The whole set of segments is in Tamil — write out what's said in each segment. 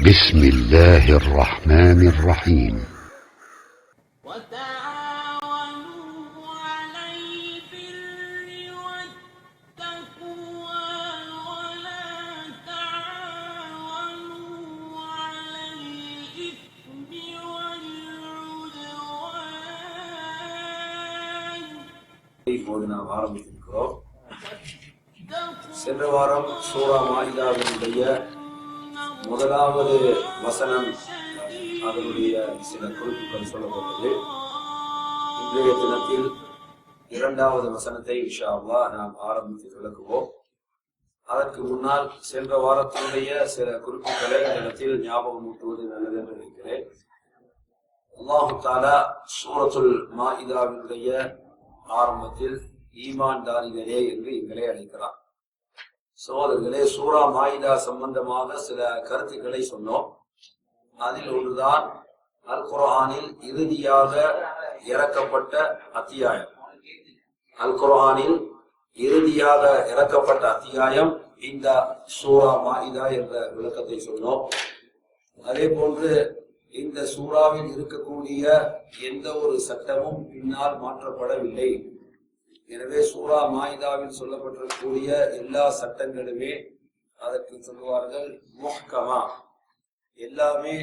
بسم الله الرحمن الرحيم. وتعاونوا على البر والتقوى ولا تعاونوا على الإثم والعدوان. இப்போது நாம் ஆரம்பித்திருக்கிறோம். சென்ற வாரம் சூரா மாயிதாவினுடைய முதலாவது வசனம் அதனுடைய சில குறிப்புகள் சொல்லப்பட்டது. இன்றைய தினத்தில் இரண்டாவது வசனத்தை இன்ஷா அல்லாஹ் நாம் ஆரம்பித்து விளக்குவோம். அதற்கு முன்னால் சென்ற வாரத்தினுடைய சில குறிப்புகளை இடத்தில் ஞாபகம் ஊட்டுவது நல்லது என்று நினைக்கிறேன். அல்லாஹு தஆலா சூரத்துல் மாயிதாவினுடைய ஆரம்பத்தில் ஈமான்தாரிகளே என்று எங்களை அழைக்கிறார். சகோதரர்களே, சூரா மாயிதா சம்பந்தமாக சில கருத்துக்களை சொன்னோம். அதில் ஒன்றுதான் அல் குர்ஆனில் இறுதியாக இறக்கப்பட்ட அத்தியாயம். அல் குர்ஆனில் இறுதியாக இறக்கப்பட்ட அத்தியாயம் இந்த சூரா மாயிதா என்ற விளக்கத்தை சொன்னோம். அதே போன்று இந்த சூறாவில் இருக்கக்கூடிய எந்த ஒரு சட்டமும் பின்னால் மாற்றப்படவில்லை. எனவே சூரா மாயிதாவில் சொல்லப்பட்டிருக்கக்கூடிய எல்லா சட்டங்களுமே அதற்கு சொல்லுவார்கள் முஹ்கமா, எல்லாமே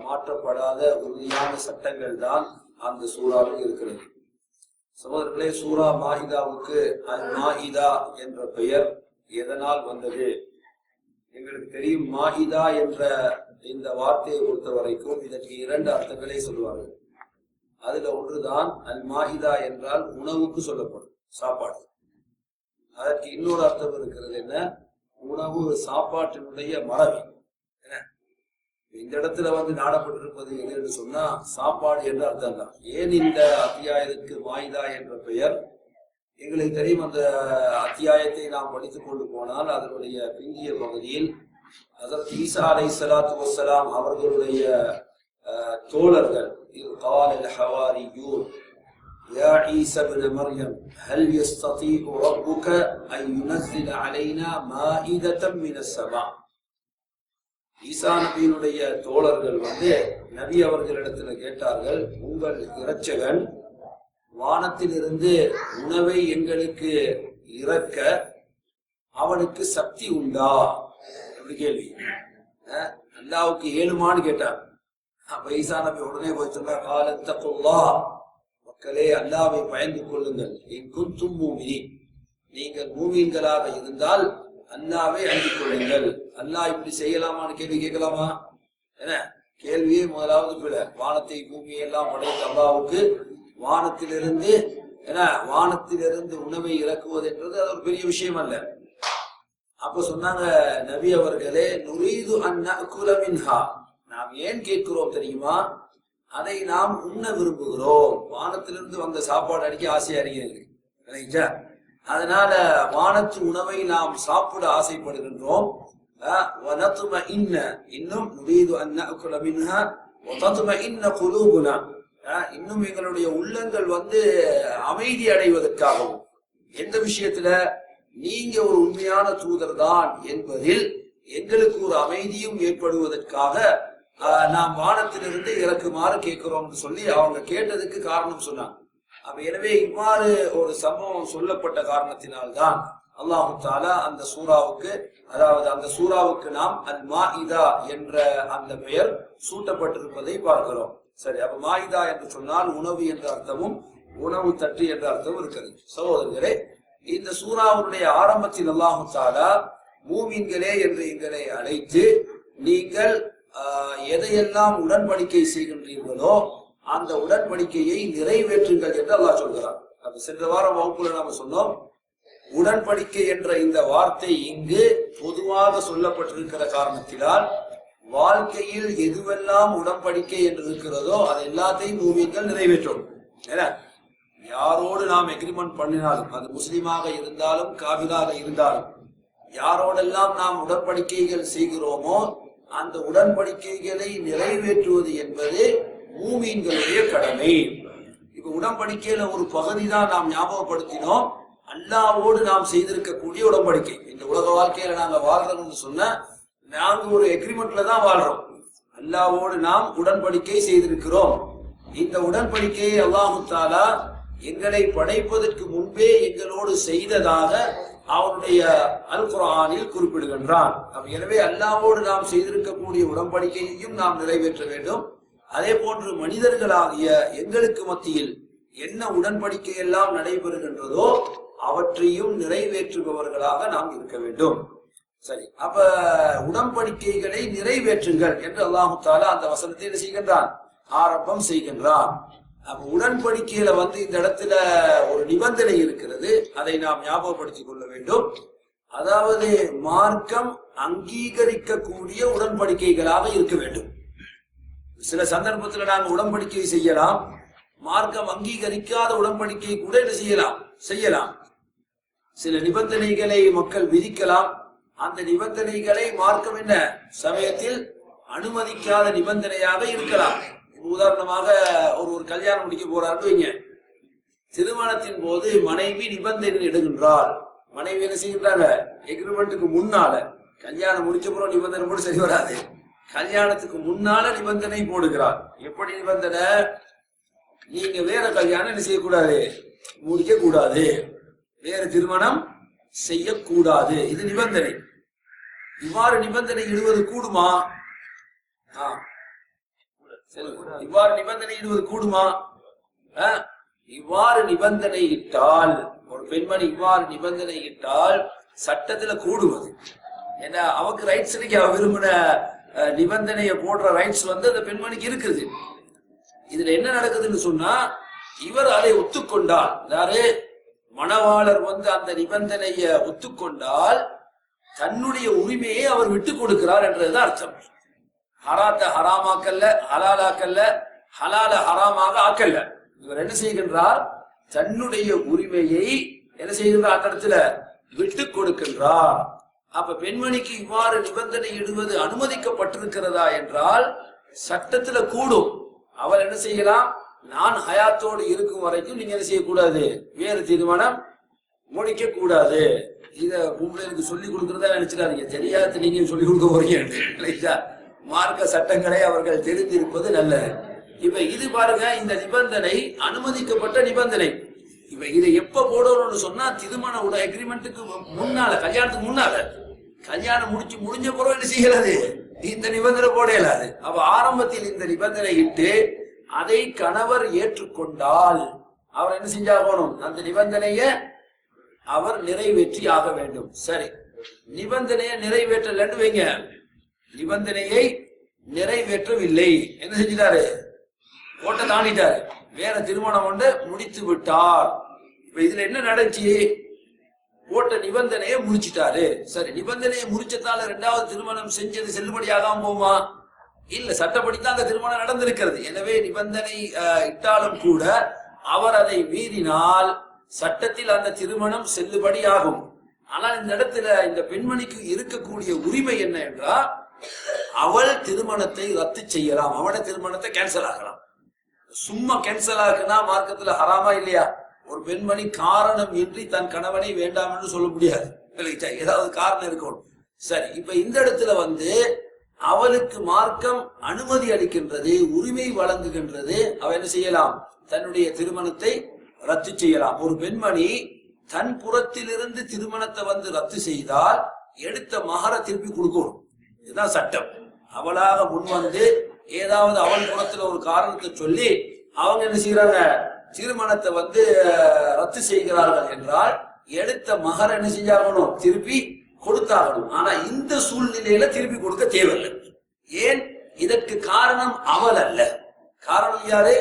மாற்றப்படாத உறுதியான சட்டங்கள் தான் அந்த சூறாவில் இருக்கிறது. சகோதரர்களே, சூரா மாயிதாவுக்கு அல் மாயிதா என்ற பெயர் எதனால் வந்தது? எங்களுக்கு தெரியும், மாயிதா என்ற இந்த வார்த்தையை பொறுத்த வரைக்கும் இதற்கு இரண்டு அர்த்தங்களை சொல்லுவார்கள். அதுல ஒன்றுதான் அல் மாயிதா என்றால் உணவுக்கு சொல்லப்படும் சாப்பாடு. அதற்கு இன்னொரு அர்த்தம் இருக்கிறது. என்ன? உணவு, சாப்பாட்டினுடைய மரபு. இந்த இடத்துல நாடப்பட்டிருப்பது எது என்று சொன்னா சாப்பாடு என்ற அர்த்தம் தான். ஏன் இந்த அத்தியாயத்துக்கு மாயிதா என்ற பெயர்? எங்களுக்கு தெரியும், அந்த அத்தியாயத்தை நாம் படித்துக் கொண்டு போனால் அதனுடைய பிந்திய பகுதியில் ஹஜ்ரத் ஈசா அலைஹிஸ்ஸலாத்து வஸ்ஸலாம் அவர்களுடைய தோழர்கள் قال الحواريون يا عيسى ابن مريم هل يستطيع ربك أن ينزل علينا مائدة من السماء. ஈசா நபியினுடைய தோழர்கள் நபி அவர்களிடத்துல கேட்டார்கள், உங்கள் இரட்சகன் வானத்திலிருந்து உணவை எங்களுக்கு இறக்க அவனுக்கு சக்தி உண்டா என்று கேள்வி. அல்லாஹ்வுக்கு ஏழுமான்னு கேட்டார். அப்ப ஈசா நபி உடனே போய் சொன்னார், காலத்தகுல்லாஹ், மக்களே அல்லாஹ்வை பயந்து கொள்ளுங்கள். இன் குன்தும் மூமினீன், நீங்கள் மூமீன்களாக இருந்தால் அல்லாஹ்வை அஞ்சிக் கொள்ளுங்கள். அல்லாஹ் இப்படி செய்யலாமான்னு கேள்வி கேட்கலாமா? என்ன கேள்வியே முதலாவது பிழ. வானத்தை பூமியை எல்லாம் படைத்த அல்லாஹ்வுக்கு வானத்திலிருந்து உணவை இறக்குவது என்றது அது ஒரு பெரிய விஷயம் அல்ல. அப்ப சொன்னாங்க, நபி அவர்களே, நுரீது அன் நஅகுல மின்ஹா, நாம் ஏன் கேட்கிறோம் தெரியுமா? அதை நாம் உண்ண விரும்புகிறோம். வானத்திலிருந்து வந்த சாப்பாடு அடிக்க ஆசையா இருக்கிறது. அதனால வானத்து உணவை நாம் சாப்பிட ஆசைப்படுகின்றோம். இன்னும் நுரீது அன் நஅகுல மின்ஹா வதத்மஇன்ன குலூபுனா, இன்னும் எங்களுடைய உள்ளங்கள் அமைதி அடைவதற்காகவும், எந்த விஷயத்துல நீங்க ஒரு உண்மையான தூதர் தான் என்பதில் எங்களுக்கு ஒரு அமைதியும் ஏற்படுவதற்காக நாம் வானத்திலிருந்து இறக்குமாறு கேட்கிறோம் சொல்லி அவங்க கேட்டதுக்கு காரணம் சொன்னாங்க. அப்ப எனவே இவ்வாறு ஒரு சம்பவம் சொல்லப்பட்ட காரணத்தினால்தான் அல்லாஹு தஆலா அந்த சூறாவுக்கு, அதாவது அந்த சூறாவுக்கு நாம் அல் மாயிதா என்ற அந்த பெயர் சூட்டப்பட்டிருப்பதை பார்க்கிறோம். சரி, அப்ப மாயிதா என்று சொன்னால் உணவு என்ற அர்த்தமும் உணவு தட்டு என்ற அர்த்தமும் இருக்கிறது. சகோதரர்களே, இந்த சூறாவுடைய ஆரம்பத்தில் அல்லாஹு தஆலா மூமின்களே என்று எங்களை அழைத்து, நீங்கள் எதையெல்லாம் உடன்படிக்கை செய்கின்றீர்களோ அந்த உடன்படிக்கையை நிறைவேற்றுங்கள் என்று அல்லாஹ் சொல்கிறார். அப்ப சென்ற வாரம் வகுப்புல நாம சொன்னோம், உடன்படிக்கை என்ற இந்த வார்த்தை இங்கு பொதுவாக சொல்லப்பட்டிருக்கிற காரணத்தினால் வாழ்க்கையில் எதுவெல்லாம் உடன்படிக்கை என்று இருக்கிறதோ அது எல்லாத்தையும் மூமின்கள் நிறைவேற்றும். யாரோடு நாம் எக்ரிமெண்ட் பண்ணினாலும், அது முஸ்லிமாக இருந்தாலும் காபிராக இருந்தாலும், யாரோடெல்லாம் நாம் உடன்படிக்கைகள் செய்கிறோமோ அந்த உடன்படிக்கைகளை நிறைவேற்றுவது என்பது மூமீன்களுடைய கடமை. இப்ப உடன்படிக்கையில ஒரு பகுதி தான் நாம் ஞாபகப்படுத்தினோம், அல்லாஹ்வோடு நாம் செய்திருக்கக்கூடிய உடன்படிக்கை. இந்த உலக வாழ்க்கையில நாங்க வாழ்றோம்னு சொன்ன நாங்க ஒரு எக்ரிமெண்ட்ல தான் வாழ்றோம். அல்லாஹ்வோடு நாம் உடன்படிக்கை செய்திருக்கிறோம். இந்த உடன்படிக்கையை அல்லாஹு தஆலா எங்களை படைப்பதற்கு முன்பே எங்களோடு செய்ததாக அவனுடைய அல் குர்ஆனில் குறிப்பிடுகின்றான். எனவே அல்லாஹ்வோடு நாம் செய்திருக்கக்கூடிய உடன்படிக்கையையும் நாம் நிறைவேற்ற வேண்டும். அதே போன்று மனிதர்களாகிய எங்களுக்கு மத்தியில் என்ன உடன்படிக்கை எல்லாம் நடைபெறுகின்றதோ அவற்றையும் நிறைவேற்றுபவர்களாக நாம் இருக்க வேண்டும். சரி, அப்ப உடன்படிக்கைகளை நிறைவேற்றுங்கள் என்று அல்லாஹு தஆலா அந்த வசனத்தை என்ன செய்கின்றான், ஆரம்பம் செய்கின்றான். அப்ப உடன்படிக்கையில இந்த இடத்துல ஒரு நிபந்தனை இருக்கிறது, அதை நாம் ஞாபகப்படுத்திக் கொள்ள வேண்டும். அதாவது மார்க்கம் அங்கீகரிக்கக்கூடிய உடன்படிக்கைகளாக இருக்க வேண்டும். சில சந்தர்ப்பத்தில் நாங்கள் உடன்படிக்கை செய்யலாம், மார்க்கம் அங்கீகரிக்காத உடன்படிக்கை கூட என்ன செய்யலாம். சில நிபந்தனைகளை மக்கள் விதிக்கலாம், அந்த நிபந்தனைகளை மார்க்கம் என்ன சமயத்தில் அனுமதிக்காத நிபந்தனையாக இருக்கலாம். உதாரணமாக ஒரு கல்யாணம் முடிக்க போறாருன்னு வைங்க, திருமணத்தின் போது மனைவி நிபந்தனை இடுகின்றாள். மனைவி என்ன செய்கின்றாங்க, எக்ரிமெண்ட்டுக்கு முன்னால, கல்யாணம் முடிச்ச பிறகு நிபந்தனை போட்டு சரி வராது, கல்யாணத்துக்கு முன்னால நிபந்தனை போடுகிறார். எப்படி நிபந்தனை, நீங்க வேற கல்யாணம் என்ன செய்யக்கூடாது, முடிக்க கூடாது, வேற திருமணம் செய்யக்கூடாது, இது நிபந்தனை. இவ்வாறு நிபந்தனை இடுவது கூடுமா? இவ்வாறு நிபந்தனை இடுவது கூடுமா? இவ்வாறு நிபந்தனை இட்டால், ஒரு பெண்மணி இவ்வாறு நிபந்தனை இட்டால் சட்டத்துல கூடுவது. ஏன்னா அவக்கு ரைட்ஸ் இருக்கு, அவ விரும்பின நிபந்தனையை போடுற ரைட்ஸ் அந்த பெண்மணிக்கு இருக்குது. இதுல என்ன நடக்குதுன்னு சொன்னா, இவர் அதை ஒத்துக்கொண்டால், யாரு மணவாளர் அந்த நிபந்தனையை ஒத்துக்கொண்டால் தன்னுடைய உரிமையை அவர் விட்டுக் கொடுக்கிறார் என்றதுதான் அர்த்தம். ஹராத்த ஹராமாக்கல்ல, ஹலாலாக்கல்ல, ஹலால ஹராமாக ஆக்கல்ல. இவர் என்ன செய்கின்றார், தன்னுடைய உரிமையை என்ன செய்கின்றார், அந்த இடத்துல விட்டுக் கொடுக்கின்றார். அப்ப பெண்மணிக்கு இவ்வாறு நிபந்தனை இடுவது அனுமதிக்கப்பட்டிருக்கிறதா என்றால் சட்டத்துல கூடும். அவள் என்ன செய்யலாம், நான் ஹயாத்தோடு இருக்கும் வரைக்கும் நீங்க என்ன செய்யக்கூடாது, வேறு திருமணம் முடிக்க கூடாது. இத பொம்பளைக்கு சொல்லிக் கொடுக்கறதா நினைச்சிடாதீங்க, தெரியாத நீங்க சொல்லிக் கொடுக்க போறீங்க. மார்க்க சட்டங்களை அவர்கள் தெரிந்திருப்பது நல்லது. இப்ப இது பாருங்க, இந்த நிபந்தனை அனுமதிக்கப்பட்ட நிபந்தனை. இப்ப இதை எப்ப போடணும்னு சொன்னா, திருமண எக்ரிமெண்ட்டுக்கு முன்னால, கல்யாணத்துக்கு முன்னால, கல்யாணம் முடிஞ்ச பிறகு என்ன செய்யலாது, இந்த நிபந்தனை போட இயலாது. அப்ப ஆரம்பத்தில் இந்த நிபந்தனை இட்டு அதை கணவர் ஏற்றுக்கொண்டால் அவர் என்ன செஞ்சாகணும், அந்த நிபந்தனைய அவர் நிறைவேற்றி ஆக வேண்டும். சரி, நிபந்தனையை நிறைவேற்றலன்னு வைங்க, நிபந்தனையை நிறைவேற்றவில்லை, என்ன செஞ்சிட்டாரு, கோட்டை தாண்டிட்டாரு, வேற திருமணம் ஒன்று முடித்து விட்டார். இப்ப இதுல என்ன நடந்துச்சு, போட்ட நிபந்தனையை முடிச்சிட்டாரு. சரி, நிபந்தனையை முடிச்சதால இரண்டாவது திருமணம் செஞ்சது செல்லுபடியாகாம போமா? இல்ல, சட்டப்படித்தான் அந்த திருமணம் நடந்திருக்கிறது. எனவே நிபந்தனை இட்டாலும் கூட அவர் அதை மீறினால் சட்டத்தில் அந்த திருமணம் செல்லுபடியாகும். ஆனால் இந்த இடத்துல இந்த பெண்மணிக்கு இருக்கக்கூடிய உரிமை என்ன என்றால், அவள் திருமணத்தை ரத்து செய்யலாம், அவனோட திருமணத்தை கேன்சல் ஆகலாம். சும்மா கேன்சல் ஆகுனா மார்க்கத்துல ஹராமா இல்லையா? ஒரு பெண்மணி காரணம் இன்றி தன் கணவனை வேண்டாம் என்று சொல்ல முடியாது, ஏதாவது காரணம் இருக்கணும். சரி, இப்ப இந்த இடத்துல அவளுக்கு மார்க்கம் அனுமதி அளிக்கின்றது, உரிமை வழங்குகின்றது. அவ என்ன செய்யலாம், தன்னுடைய திருமணத்தை ரத்து செய்யலாம். ஒரு பெண்மணி தன் புறத்திலிருந்து திருமணத்தை ரத்து செய்தால் எடுத்த மகர திருப்பி கொடுக்கணும், இதுதான் சட்டம். அவளாக முன் ஏதாவது அவள் புறத்துல ஒரு காரணத்தை சொல்லி அவங்க என்ன செய்யறாங்க, திருமணத்தை ரத்து செய்கிறார்கள் என்றால் எடுத்த மகர என்ன செஞ்சாகணும், திருப்பி கொடுத்தாகணும். ஆனா இந்த சூழ்நிலையில திருப்பி கொடுக்க தேவையில்லை. ஏன், இதற்கு காரணம் அவள் அல்ல, காரணம் யாரு,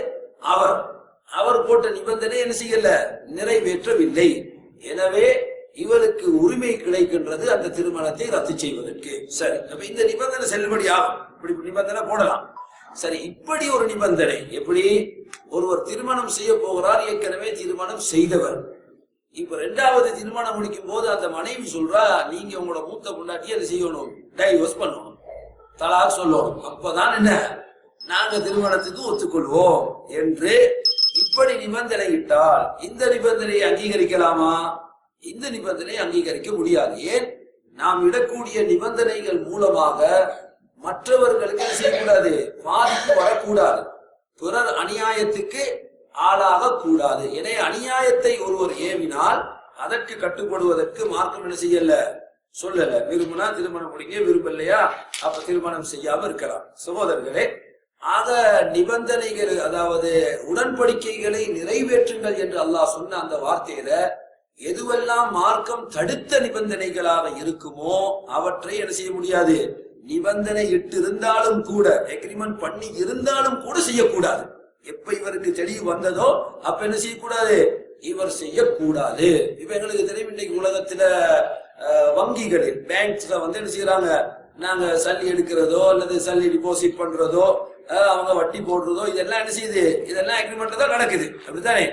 அவர் போட்ட நிபந்தனை என்ன செய்யல, நிறைவேற்றவில்லை. எனவே இவளுக்கு உரிமை கிடைக்கின்றது அந்த திருமணத்தை ரத்து செய்வதற்கு. சரி, அப்ப இந்த நிபந்தனை செல்லுபடியாகும், இப்படி நிபந்தனை போடலாம். சரி, இப்படி ஒரு நிபந்தனை எப்படி, ஒருவர் திருமணம் செய்ய போகிறார், ஏற்கனவே திருமணம் செய்தவர். இப்ப இரண்டாவது திருமணம் முடிக்கும் போது அந்த மனைவி சொல்றா, நீங்க உங்களோட மூத்த பொண்டாட்டி அதை செய்யணும், டைவர்ஸ் பண்ணணும், தலாக் சொல்லணும், அப்பதான் என்ன நாங்க திருமணத்துக்கு ஒத்துக்கொள்வோம் என்று இப்படி நிபந்தனை இட்டால் இந்த நிபந்தனையை அங்கீகரிக்கலாமா? இந்த நிபந்தனையை அங்கீகரிக்க முடியாது. ஏன், நாம் இடக்கூடிய நிபந்தனைகள் மூலமாக மற்றவர்களுக்கு என்ன செய்யக்கூடாது, பாதிப்பு வரக்கூடாது, பிறர் அநியாயத்துக்கு ஆளாக கூடாது. எனவே அநியாயத்தை ஒருவர் ஏவினால் அதற்கு கட்டுப்படுவதற்கு மார்க்கம் என்ன செய்யல, சொல்லல. விரும்பினா திருமணம் முடிங்க, விரும்பலையா அப்ப திருமணம் செய்யாம இருக்கலாம். சகோதரர்களே, ஆக நிபந்தனைகள், அதாவது உடன்படிக்கைகளை நிறைவேற்றுங்கள் என்று அல்லாஹ் சொன்ன அந்த வார்த்தையில எதுவெல்லாம் மார்க்கம் தடுத்த நிபந்தனைகளாக இருக்குமோ அவற்றை என்ன செய்ய முடியாது, நிபந்தனை இட்டு இருந்தாலும் கூட, எக்ரிமெண்ட் பண்ணி இருந்தாலும் கூட செய்யக்கூடாது. எப்ப இவருக்கு தெளிவு வந்ததோ அப்ப என்ன செய்யக்கூடாது, இவர் செய்யக்கூடாது. இப்ப எங்களுக்கு தெரியும், இன்னைக்கு உலகத்துல வங்கிகளில், பேங்க்ஸ்ல வந்து என்ன செய்யறாங்க, நாங்க சல்லி எடுக்கிறதோ அல்லது சல்லி டிபாசிட் பண்றதோ அவங்க வட்டி போடுறதோ இதெல்லாம் என்ன செய்யுது, இதெல்லாம் அக்ரிமெண்ட் தான் நடக்குது, அப்படித்தானே?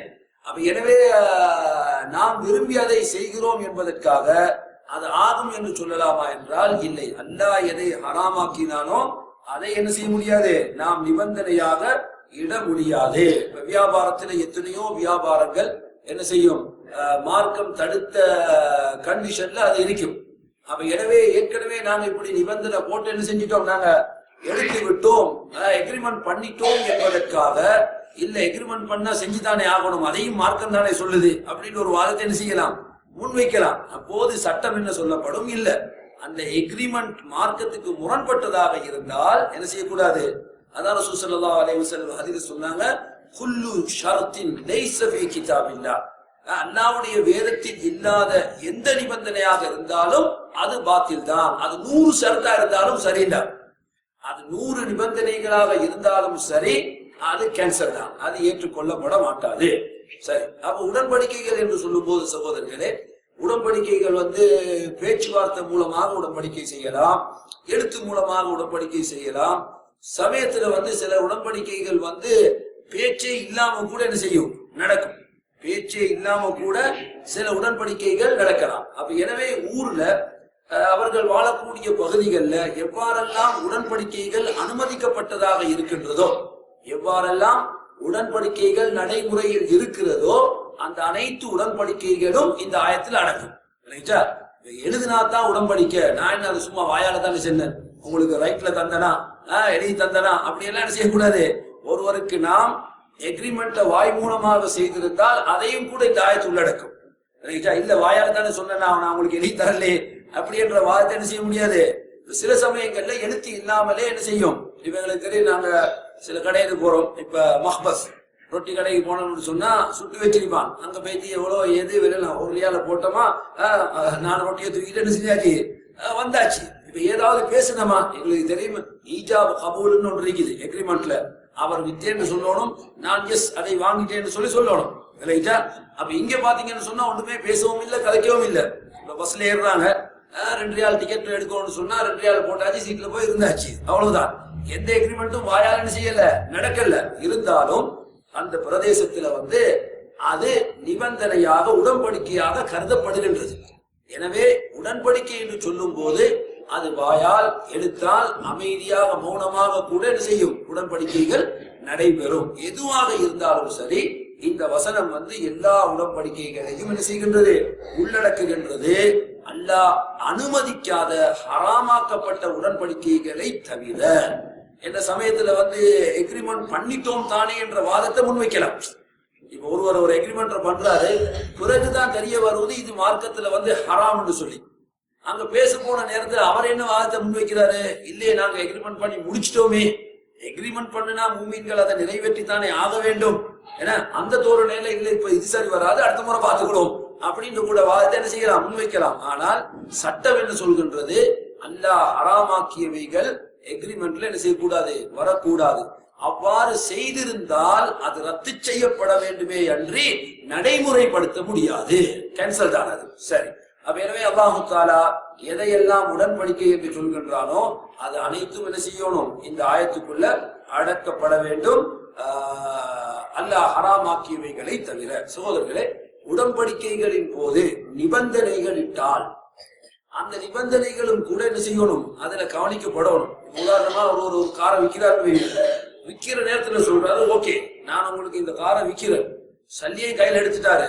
அப்ப எனவே நாம் விரும்பி அதை செய்கிறோம் என்பதற்காக அது ஆகும் என்று சொல்லலாமா என்றால் இல்லை. அல்லாஹ் எதை ஹராமாக்கினானோ அதை என்ன செய்ய முடியாது, நாம் நிபந்தனையாக இட முடியாது. வியாபாரத்தில் எத்தனையோ வியாபாரங்கள் என்ன செய்யும், மார்க்கம் தடுத்த கண்டிஷன்ல அது இருக்கும். அப்ப எனவே ஏற்கனவே நாங்க இப்படி நிபந்தனை போட்டு என்ன செஞ்சிட்டோம், நாங்க எடுத்து விட்டோம், எக்ரிமெண்ட் பண்ணிட்டோம் என்பதற்காக இல்ல, எக்ரிமெண்ட் பண்ணா செஞ்சுதானே ஆகணும், அதையும் மார்க்கம் தானே சொல்லுது அப்படின்னு ஒரு வாதத்தை என்ன செய்யலாம், முன்வைக்கலாம். அப்போது சட்டம் என்ன சொல்லப்படும், இல்ல அந்த எக்ரிமெண்ட் மார்க்கத்துக்கு முரண்பட்டதாக இருந்தால் என்ன செய்யக்கூடாது. அதான் ரசூல் ஸல்லல்லாஹு அலைஹி வஸல்லம் ஹதீஸ் சொன்னாங்க, குல்லு ஷர்த்தின் லைஸ ஃபீ கிதாபில்லாஹ், அல்லாஹ்வுடைய வேதத்தில் இல்லாத எந்த நிபந்தனையாக இருந்தாலும் அது பாத்தில் தான். அது 100 ஷர்த்தா இருந்தாலும் சரிதான், அது 100 நிபந்தனைகளாக இருந்தாலும் சரி, அது கேன்சர் தான், அது ஏற்றுக்கொள்ளப்பட மாட்டாது. சரி, அப்ப உடன்படிக்கைகள் என்று சொல்லும் போது சகோதரர்களே, உடன்படிக்கைகள் வந்து பேச்சுவார்த்தை மூலமாக உடன்படிக்கை செய்யலாம், எழுத்து மூலமாக உடன்படிக்கை செய்யலாம். சமயத்துல வந்து சில உடன்படிக்கைகள் வந்து பேச்சே இல்லாம கூட என்ன செய்யும், நடக்கும். பேச்சே இல்லாம கூட சில உடன்படிக்கைகள் நடக்கலாம். அப்ப எனவே ஊர்ல அவர்கள் வாழக்கூடிய பகுதிகளில் எவ்வாறெல்லாம் உடன்படிக்கைகள் அனுமதிக்கப்பட்டதாக இருக்கின்றதோ, எவ்வாறெல்லாம் உடன்படிக்கைகள் நடைமுறையில் இருக்கிறதோ அந்த அனைத்து உடன்படிக்கைகளும் இந்த ஆயத்தில் அடங்கும். எழுதினாத்தான் உடன்படிக்கை, நான் என்ன அது சும்மா வாயால தானே சொன்னேன், உங்களுக்கு ரைட்ல தந்தனா எழுதி தந்தனா அப்படி எல்லாம் என்ன செய்யக்கூடாது. ஒருவருக்கு நாம் எக்ரிமெண்ட்ல வாய் மூலமாக செய்திருந்தால் அதையும் கூட இந்த ஆயத்து உள்ளடக்கும். இல்ல வாயால தானே சொன்னா நான் உங்களுக்கு எழுதி தரலே அப்படி என்ற வாதத்தை என்ன செய்ய முடியாது. சில சமயங்கள்ல எழுத்து இல்லாமலே என்ன செய்யும், இவங்களுக்கு தெரியும், நாங்க சில கடைக்கு போறோம், இப்ப மஹ்பஸ் ரொட்டி கடைக்கு போனோம்னு சொன்னா சுட்டு வச்சிருப்பான், அங்க போயிட்டு எவ்வளவு எது விளையலாம், ஒரு ரியால போட்டோமா 4 ரொட்டியை தூக்கிட்டு என்ன செஞ்சாச்சு வந்தாச்சு. இப்ப ஏதாவது பேசணுமா, எங்களுக்கு தெரியும் ஈஜாப் கபூல்னு ஒன்று இருக்குது எக்ரிமெண்ட்ல, அவர் வித்தேன்னு சொல்லணும், நான் எஸ் அதை வாங்கிட்டேன்னு சொல்லணும் இல்லையா. அப்ப இங்க பாத்தீங்கன்னு சொன்னா ஒண்ணுமே பேசவும் இல்லை, கதைக்கவும் இல்லை. இப்ப பஸ்ல ஏறுறாங்க, 2 ரியால் டிக்கெட் எடுக்கணும்னு சொன்னா 2 ரியால் போட்டாச்சு, சீட்ல போய் இருந்தாச்சு, அவ்வளவுதான். எந்த எக்ரிமெண்ட்டும் வாயால் செய்யல, நடக்கல. இருந்தாலும் அந்த பிரதேசத்துல வந்து அது நிபந்தனையாக உடன்படிக்கையாக கருதப்படுகின்றது. எனவே உடன்படிக்கை என்று சொல்லும் போது அது வாயால் எழுத்தால் அமைதியாக மௌனமாக கூட என்ன செய்யும், உடன்படிக்கைகள் நடைபெறும். எதுவாக இருந்தாலும் சரி, இந்த வசனம் வந்து எல்லா உடன்படிக்கைகளையும் என்ன செய்கின்றது, உள்ளடக்குகின்றது. அல்லாஹ் அனுமதிக்காத ஹராமாக்கப்பட்ட உடன்படிக்கைகளை தவிர. என்ற சமயத்துல வந்து எக்ரிமெண்ட் பண்ணிட்டோம் தானே என்ற வாதத்தை முன்வைக்கலாம். இப்ப ஒருவர் ஒரு எக்ரிமெண்ட் பண்றாரு, பிறகுதான் தெரிய வருவது இது மார்க்கத்துல வந்து ஹராம்னு சொல்லி. அங்க பேச போன நேரத்துல அவர் என்ன வாதத்தை முன்வைக்கிறாரு, இல்லையே நாங்க எக்ரிமெண்ட் பண்ணி முடிச்சிட்டோமே, எக்ரிமெண்ட் பண்ணுனா மூமின்கள் அதை நிறைவேற்றித்தானே ஆக வேண்டும், ஏன்னா அந்த தோரணையில இல்ல இப்ப இது சரி வராது, அடுத்த முறை பார்த்துக்கிறோம் அப்படின்னு கூட வாதத்தை என்ன செய்யலாம், முன்வைக்கலாம். ஆனால் சட்டம் என்ன சொல்கின்றது, அல்லாஹ் ஹராமாக்கியவைகள் எக்ரிமெண்ட்ல என்ன செய்யக்கூடாது, வரக்கூடாது. அவ்வாறு செய்திருந்தால் அது ரத்து செய்யப்பட வேண்டுமே அன்றி நடைமுறைப்படுத்த முடியாது, கேன்சல் தான் அது. சரி, அப்ப எனவே அல்லாஹு தஆலா எதையெல்லாம் உடன்படிக்கை என்று சொல்கின்றானோ அது அனைத்தும் என்ன செய்யணும், இந்த ஆயத்துக்குள்ள அடக்கப்பட வேண்டும், அல்லாஹ் ஹராமாக்கியவைகளை தவிர. சகோதரர்களே, உடன்படிக்கைகளின் போது நிபந்தனைகள் இட்டால் அந்த நிபந்தனைகளும் கூட என்ன செய்யணும், அதுல கவனிக்கப்படணும். உதாரணமா ஒரு காரை விற்கிறாரு, விற்கிற நேரத்துல சொல்றாரு, ஓகே நான் உங்களுக்கு இந்த காரை விற்கிறேன், சல்லியை கையில எடுத்துட்டாரு,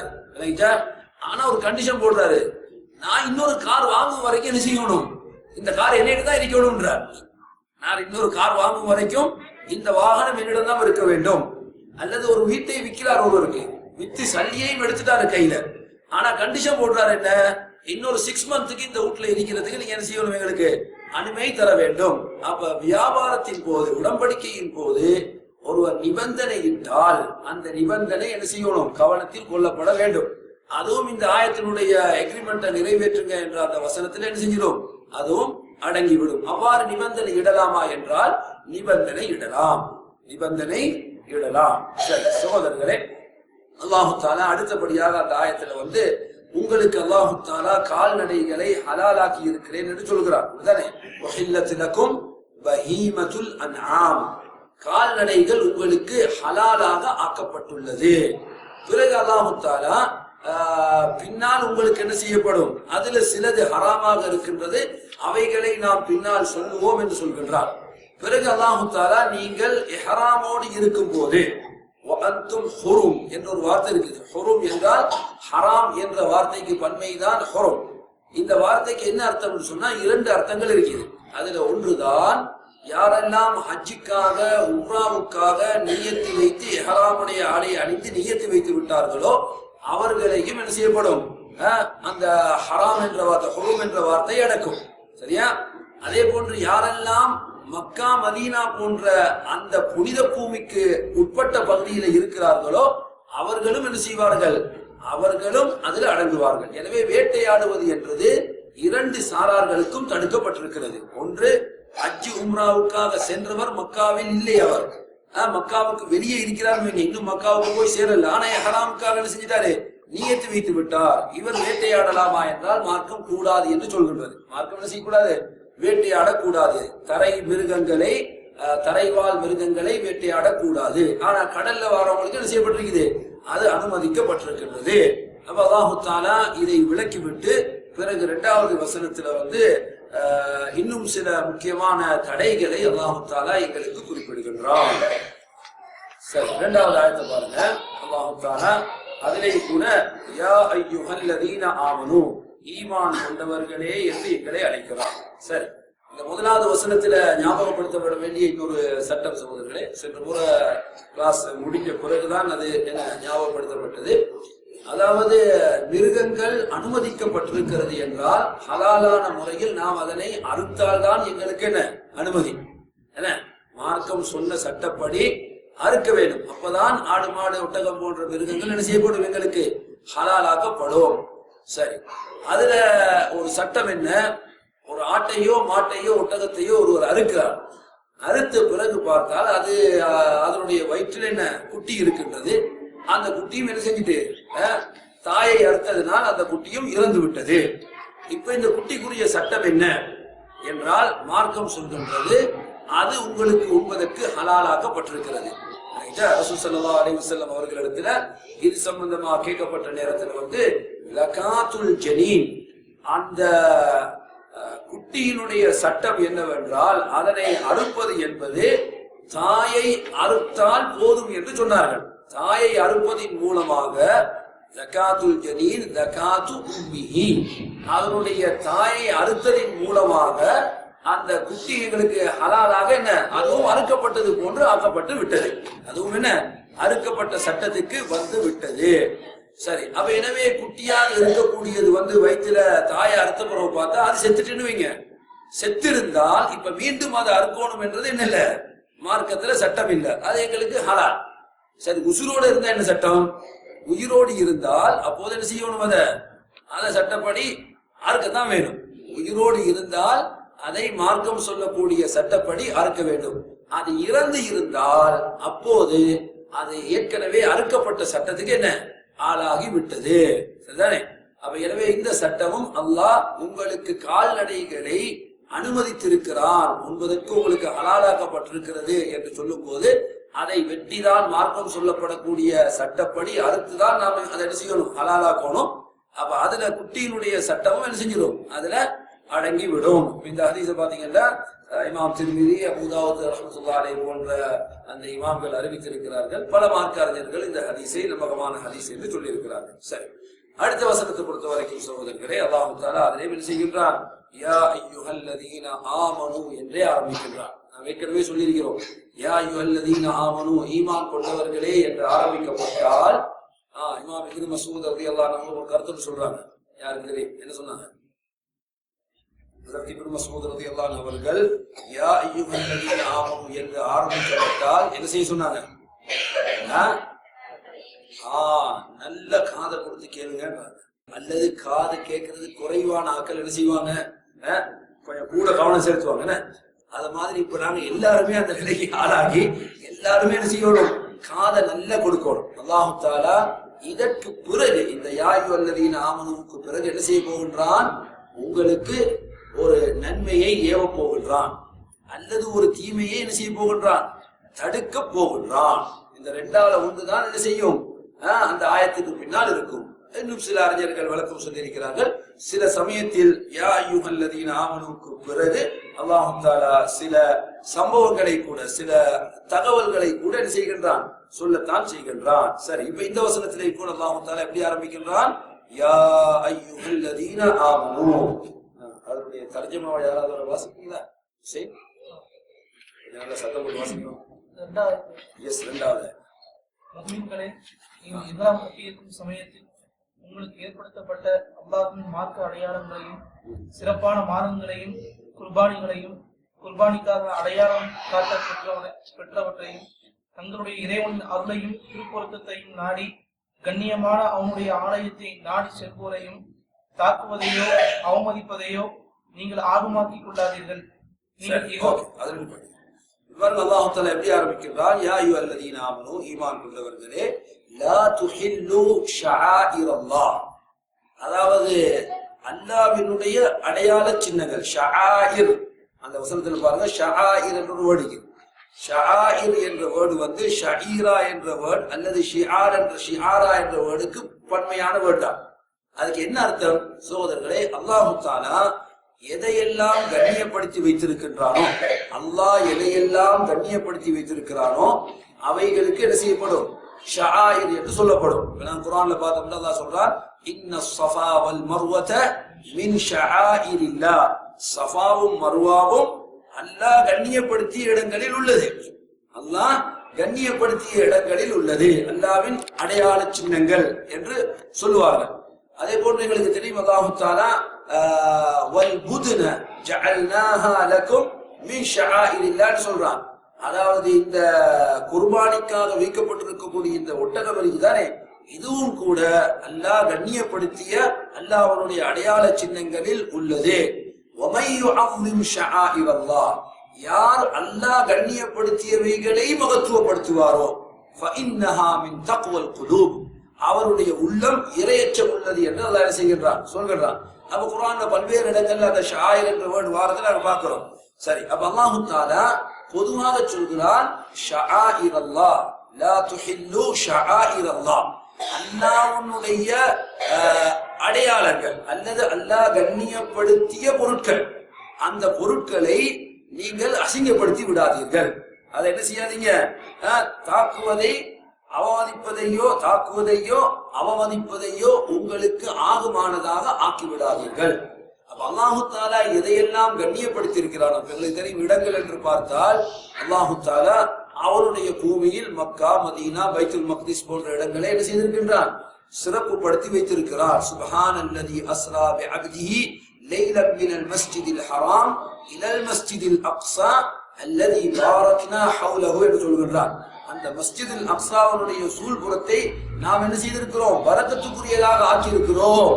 ஆனா ஒரு கண்டிஷன் போடுறாரு, நான் இன்னொரு கார் வாங்கும் வரைக்கும் என்ன செய்யணும், இந்த கார் என்னிடம் தான் இருக்கணும்ன்றார். நான் இன்னொரு கார் வாங்கும் வரைக்கும் இந்த வாகனம் என்னிடம் தான் இருக்க வேண்டும். அல்லது ஒரு வீட்டை விற்கிறார், ஒருவருக்கு வித்து சல்லியையும் எடுத்துட்டாரு கையில, ஆனா கண்டிஷன் போடுறாரு என்ன, இன்னொரு 6 மந்த்துக்கு இந்த வீட்டுல இருக்கிறதுக்கு நீங்க என்ன செய்யணும், எங்களுக்கு அனுமதி தர வேண்டும். அப்ப வியாபாரத்தின் போது, உடன்படிக்கையின் போது ஒருவர் நிபந்தனை இட்டால் அந்த நிபந்தனை என்ன செய்யணும், கவனத்தில் கொள்ளப்பட வேண்டும். அதுவும் இந்த ஆயத்தினுடைய எக்ரிமெண்ட்டை நிறைவேற்றுங்க என்ற அந்த வசனத்தில் என்ன செஞ்சிடும், அதுவும் அடங்கிவிடும். அவ்வாறு நிபந்தனை இடலாமா என்றால் நிபந்தனை இடலாம், நிபந்தனை இடலாம். சரி சகோதரர்களே, அல்லாஹு தாலா அடுத்தபடியாக அந்த ஆயத்துல உங்களுக்கு அல்லாஹு தாலா கால்நடைகளை ஹலாலாக்கி இருக்கிறேன் என்று சொல்கிறார். பஹீமத்துல் அன்ஆம், கால்நடைகள் உங்களுக்கு ஹலாலாக ஆக்கப்பட்டுள்ளது. பிறகு அல்லாஹு தாலா பின்னால் உங்களுக்கு என்ன செய்யப்படும், அதுல சிலது ஹராமாக இருக்கின்றது, அவைகளை நாம் பின்னால் சொல்லுவோம் என்று சொல்கின்றார். பிறகு அல்லாஹு தாலா நீங்கள் இஹ்ராமோடு இருக்கும் போது ஹுரும் என்ற ஒரு வார்த்தை இருக்குது. ஹுரும் என்றால் ஹராம் என்ற வார்த்தைக்கு பன்மைதான் ஹுரும். இந்த வார்த்தைக்கு என்ன அர்த்தம் சொன்னா 2 அர்த்தங்கள் இருக்குது. அதுல ஒன்றுதான், யாரெல்லாம் ஹஜ்ஜுக்காக உம்ராவுக்காக நியத்து வைத்து இஹ்ராமுடைய ஆடையை அணிந்து நியத்து வைத்து விட்டார்களோ அவர்களையும் என்ன செய்யப்படும், அந்த ஹராம் என்ற வார்த்தை, ஹுரும் என்ற வார்த்தை அடக்கும். சரியா? அதே போன்று யாரெல்லாம் மக்கா மதீனா போன்ற அந்த புனித பூமிக்கு உட்பட்ட பகுதியில இருக்கிறார்களோ அவர்களும் என்ன செய்வார்கள், அவர்களும் அதில் அடங்குவார்கள். எனவே வேட்டையாடுவது என்றது 2 சாரார்களுக்கும் தடுக்கப்பட்டிருக்கிறது. ஒன்று, ஹஜ்ஜு உம்ராவுக்காக சென்றவர் மக்காவில் இல்லை, அவர் மக்காவுக்கு வெளியே இருக்கிறார், இன்னும் மக்காவுக்கு போய் சேரல, ஆனா ஹராமுக்காக என்ன செஞ்சிட்டாரு, நியத்து வைத்து விட்டார். இவர் வேட்டையாடலாமா என்றால் மார்க்கம் கூடாது என்று சொல்கின்றது. மார்க்கம் என்ன செய்யக்கூடாது, வேட்டையாடக்கூடாது. தரை மிருகங்களை, தரைவாழ் மிருகங்களை வேட்டையாடக்கூடாது. ஆனா கடல்ல வரவங்களுக்கு என்ன செய்யப்பட்டிருக்குது, அது அனுமதிக்கப்பட்டிருக்கின்றது. அப்ப அல்லாஹு தஆலா இதை விளக்கிவிட்டு பிறகு 2வது வசனத்துல இன்னும் சில முக்கியமான தடைகளை அல்லாஹு தஆலா எங்களுக்கு குறிப்பிடுகின்றான். சரி, 2வது ஆயத்தை பாருங்க. அல்லாஹு தஆலா அதிலே கூட யா அய்யுஹல்லதீன ஆமனு, ஈமான் கொண்டவர்களே என்று எங்களை அழைக்கிறார். சரி, இந்த 1வது வசனத்துல ஞாபகப்படுத்தப்பட வேண்டிய இன்னொரு சட்டம் சகோதரர்களே, சென்ற முற கிளாஸ் முடிஞ்ச பிறகுதான் அது என்ன ஞாபகப்படுத்தப்பட்டது. அதாவது மிருகங்கள் அனுமதிக்கப்பட்டிருக்கிறது என்றால் ஹலாலான முறையில் நாம் அதனை அறுத்தால்தான் எங்களுக்கு என்ன அனுமதி, என்ன மார்க்கம் சொன்ன சட்டப்படி அறுக்க வேண்டும். அப்பதான் ஆடு மாடு ஒட்டகம் போன்ற மிருகங்கள் என்ன செய்யப்படும், எங்களுக்கு ஹலாலாக்கப்படும். சரி, அதுல ஒரு சட்டம் என்ன, ஒரு ஆட்டையோ மாட்டையோ ஒட்டகத்தையோ ஒருவர் அறுக்கிறார். அறுத்த பிறகு பார்த்தால் அது அதனுடைய வயிற்றில் என்ன குட்டி இருக்கின்றது. அந்த குட்டியும் என்ன செஞ்சுட்டு, தாயை அறுத்ததினால் அந்த குட்டியும் இறந்து விட்டது. இப்ப இந்த குட்டிக்குரிய சட்டம் என்ன என்றால் மார்க்கம் சொல்கின்றது, அது உங்களுக்கு உண்பதற்கு ஹலாலாக்கப்பட்டிருக்கிறது. ரசூல் ஸல்லல்லாஹு அலைஹி வஸல்லம் அவர்களிடத்துல இது சம்பந்தமாக கேட்கப்பட்ட நேரத்தில் லகாத்துல் ஜனீன், அந்த குட்டியினுடைய சட்டம் என்னவென்றால் அதனை அறுப்பது என்பது தாயை அறுத்தால் போதும் என்று சொன்னார்கள். தாயை அறுப்பதின் மூலமாக ஜகாத்துல் ஜனீன் ஜகாத்து உம்மிஹி, அதனுடைய தாயை அறுத்ததின் மூலமாக அந்த குட்டி எங்களுக்கு ஹலாலாக என்ன அதுவும் அறுக்கப்பட்டது போன்று ஆக்கப்பட்டு விட்டது. அதுவும் என்ன அறுக்கப்பட்ட சட்டத்துக்கு விட்டது. சரி, அப்ப எனவே குட்டியாக இருக்கக்கூடியது வயிற்றுல தாயை அறுத்த பிறகு பார்த்தா அது செத்துட்டுன்னு வைங்க. செத்திருந்தால் இப்ப மீண்டும் அதை அறுக்கணும் என்றது என்ன இல்ல, மார்க்கத்துல சட்டம் இல்ல, அது எங்களுக்கு ஹலால். சரி, உசுரோடு இருந்தா என்ன சட்டம், உயிரோடு இருந்தால் அப்போது என்ன செய்யணும், அதை சட்டப்படி அறுக்கத்தான் வேணும். உயிரோடு இருந்தால் அதை மார்க்கம் சொல்லக்கூடிய சட்டப்படி அறுக்க வேண்டும். அது இறந்து இருந்தால் அப்போது அது ஏற்கனவே அறுக்கப்பட்ட சட்டத்துக்கு என்ன ஆளாகி விட்டது. சரிதானே? அப்ப எனவே இந்த சட்டமும் அல்லாஹ் உங்களுக்கு கால்நடைகளை அனுமதித்திருக்கிறான் என்பதற்கு உங்களுக்கு ஹலாலாக்கப்பட்டிருக்கிறது என்று சொல்லும் போது அதை வெட்டிதான் மார்க்கம் சொல்லப்படக்கூடிய சட்டப்படி அறுத்துதான் நாம அதை என்ன செய்யணும், ஹலாலாக்கணும். அப்ப அதுல குட்டியினுடைய சட்டமும் என்ன செஞ்சிடும், அதுல அடங்கி விடும். இந்த ஹதீஸ பாத்தீங்கன்னா இமாம் திர்மிதி, அபூ தாவூத் ரஹ்மத்துல்லாஹி அலைஹி போன்ற அந்த இமாம்கள் அறிவித்திருக்கிறார்கள். பல மார்க்க அறிஞர்கள் இந்த ஹதீஸை நம்பகமான ஹதீஸ் என்று சொல்லி இருக்கிறார்கள். சரி, அடுத்த வசனத்தை பொறுத்த வரைக்கும் சகோதரர்களே, அல்லாஹ் தஆலா அதிலே என்ன செய்கின்றான்? யா அய்யுஹல்லதீன ஆமனு என்றே ஆரம்பிக்கின்றான். நாம் ஏற்கனவே சொல்லியிருக்கிறோம், யா அய்யுஹல்லதீன ஆமனு, ஈமான் கொண்டவர்களே என்று ஆரம்பிக்கப்பட்டால் இமாம் இப்னு மஸ்ஊத் ரலியல்லாஹு அன்ஹு ஒரு கருத்து சொல்றாங்க. யாருக்கு தெரியும் என்ன சொன்னாங்க? இப்னு மஸ்ஊத் ரலியல்லாஹு அன்ஹு அவர்கள் யா அய்யுஹல்லதீன ஆமனு என்று ஆரம்பிக்கப்பட்டால் என்ன செய்ய சொன்னாங்க? நல்ல காதை கொடுத்து கேளுங்க. அல்லது காது கேட்கறது குறைவான ஆக்கள் என்ன செய்வாங்க? கொஞ்சம் கூட கவனம் செலுத்துவாங்க. அது மாதிரி இப்ப நாங்க எல்லாருமே அந்த நிலைக்கு ஆளாகி எல்லாருமே என்ன செய்யணும்? காதை நல்லா கொடுக்கணும். அல்லாஹ் தஆலா இதற்கு பிறகு இந்த யா அய்யுஹல்லதீன ஆமனுவுக்கு பிறகு என்ன செய்ய போகின்றான்? உங்களுக்கு ஒரு நன்மையை ஏவ போகின்றான், அல்லது ஒரு தீமையை என்ன செய்ய போகின்றான்? தடுக்க போகின்றான். இந்த ரெண்டாவது ஒன்றுதான் என்ன செய்யும்? அந்த ஆயத்துக்கு பின்னால் இருக்கும். இன்னும் சில அறிஞர்கள் விளக்கம் சொல்லியிருக்கிறார்கள். சில சமயத்தில் யா அய்யுஹல்லதீன ஆமனுவுக்கு பிறகு அல்லாஹ் தஆலா சில சம்பவங்களை கூட, சில தகவல்களை கூட என்ன செய்கின்றான்? சொல்லத்தான் செய்கின்றான். சரி, இப்ப இந்த வசனத்திலே கூட அல்லாஹ் தஆலா எப்படி ஆரம்பிக்கின்றான்? யா அய்யுஹல்லதீன ஆமனு. அதனுடைய தர்ஜமாவை யாராவது வாசிப்பீங்களா? சரி, நல்ல சத்தம் போட்டு வாசிக்கணும். இரண்டாவது முஸ்லிம்களே, நீங்கள் இஸ்லாம் கட்டியிருக்கும் சமயத்தில் உங்களுக்கு ஏற்படுத்தப்பட்ட அல்லாஹ்வின் மார்க்க அடையாளங்களையும் சிறப்பான மாதங்களையும் குர்பானிகளையும் குர்பானிக்காக அடையாளம் காட்ட பெற்றவற்றையும் தங்களுடைய இறைவனின் அருளையும் திருப்பொருத்தத்தையும் நாடி கண்ணியமான அவனுடைய ஆலயத்தை நாடி செல்வோரையும் தாக்குவதையோ அவமதிப்பதையோ நீங்கள் ஆர்வமாக்கிக் கொள்ளாதீர்கள். அல்லாஹ் தஆலா எப்படி ஆரம்பிக்கிறார்? யா அய்யுஹல்லதீன ஆமனு, ஈமான் கொண்டவர்களே, லா துஹில்லு ஷஆயிரல்லாஹ், அதாவது அல்லாஹ்வினுடைய அடையாள சின்னங்கள். ஷஆயிர், அந்த வசனத்துல பாருங்க, ஷஆயிர் என்ற ஒரு வேர்டு. ஷஆயிர் என்ற வேர்டு வந்து ஷஈரா என்ற வேர்டு அல்லது ஷிஆர் என்ற ஷிஆரா என்ற வேர்டுக்கு பன்மையான வேர்டு தான். அதுக்கு என்ன அர்த்தம் சகோதரர்களே? அல்லாஹ் தஆலா எதையெல்லாம் கண்ணியப்படுத்தி வைத்திருக்கின்றானோ, அல்லாஹ் எதையெல்லாம் கண்ணியப்படுத்தி வைத்திருக்கிறானோ அவைகளுக்கு என்ன செய்யப்படும்? ஷஆயிர் என்று சொல்லப்படும். நான் குர்ஆன்ல பார்த்தோம்னா அல்லாஹ் சொல்றான், இன்ன ஸஃபா வல் மர்வத மின் ஷஆயிரில்லாஹ், ஸஃபாவும் மர்வாவும் அல்லாஹ் கண்ணியப்படுத்திய இடங்களில் உள்ளது. அல்லாஹ் கண்ணியப்படுத்திய இடங்களில் உள்ளது, அல்லாஹ்வின் அடையாள சின்னங்கள் என்று சொல்லுவார்கள். அதே போன்று எங்களுக்கு தெரியும், அல்லாஹ் தஆலா வல் புத்ன ஜஅல்நாஹா லகும் மின் ஷஆயிரில்லாஹ் சொல்றான். அதாவது இந்த குர்பானிக்காக வைக்கப்பட்டிருக்கக்கூடிய இந்த ஒட்டகம் இருக்குதானே, இதுவும் கூட அல்லாஹ் கண்ணியப்படுத்திய அல்லாஹ்வுடைய அடையாள சின்னங்களில் உள்ளது. வமை யுஅம்மிம் ஷஆயிரல்லாஹ், யார் அல்லாஹ் கண்ணியப்படுத்தியவைகளை மகத்துவப்படுத்துவாரோ ஃபஇன்னஹா மின் தக்வல் குலூப், அவருடைய உள்ளம் இறையச்சம் உள்ளது என்று அல்லாஹ் செய்கின்றான், சொல்கிறான். அப்ப குர்ஆன்ல பல்வேறு இடங்கள்ல அந்த ஷஆயிர் என்ற வேர்டு வாரத்தை நாங்க பார்க்கிறோம். சரி, அப்ப அல்லாஹ் தஆலா பொதுவாக சொல்கிறான், ஷஆயிரல்லாஹ் லா துஹில்லு ஷஆயிரல்லாஹ், அல்லாஹ்வுடைய அடையாளங்கள் அல்லது அல்லாஹ் கண்ணியப்படுத்திய பொருட்கள், அந்த பொருட்களை நீங்கள் அசிங்கப்படுத்தி விடாதீர்கள். அதை என்ன செய்யாதீங்க? தாக்குவதை அவமதிப்பதையோ உங்களுக்கு ஆகுமானதாக ஆக்கிவிடாதீர்கள். அப்ப அல்லாஹு தஆலா எதையெல்லாம் கண்ணியப்படுத்தி இருக்கிறார் எங்களுக்கு தெரியும். இடங்கள் என்று பார்த்தால் அல்லாஹு தஆலா அவருடைய பூமியில் மக்கா, மதீனா, பைத்துல் மக்திஸ் போன்ற இடங்களை என்ன செய்திருக்கின்றான்? சிறப்புப்படுத்தி வைத்திருக்கிறார். சுப்ஹானல்லதி அஸ்ரா பிஅப்திஹி லைலன் மினல் மஸ்ஜிதில் ஹராம் இலல் மஸ்ஜிதில் அக்ஸா அல்லதி பாரக்னா ஹவுலஹு என்று சொல்கின்றார். அந்த மஸ்ஜிதுல் அக்ஸாவுடைய சூழ்புறத்தை நாம் என்ன செய்திருக்கிறோம்? பரக்கத்துக்குரியதாக ஆக்கியிருக்கிறோம்.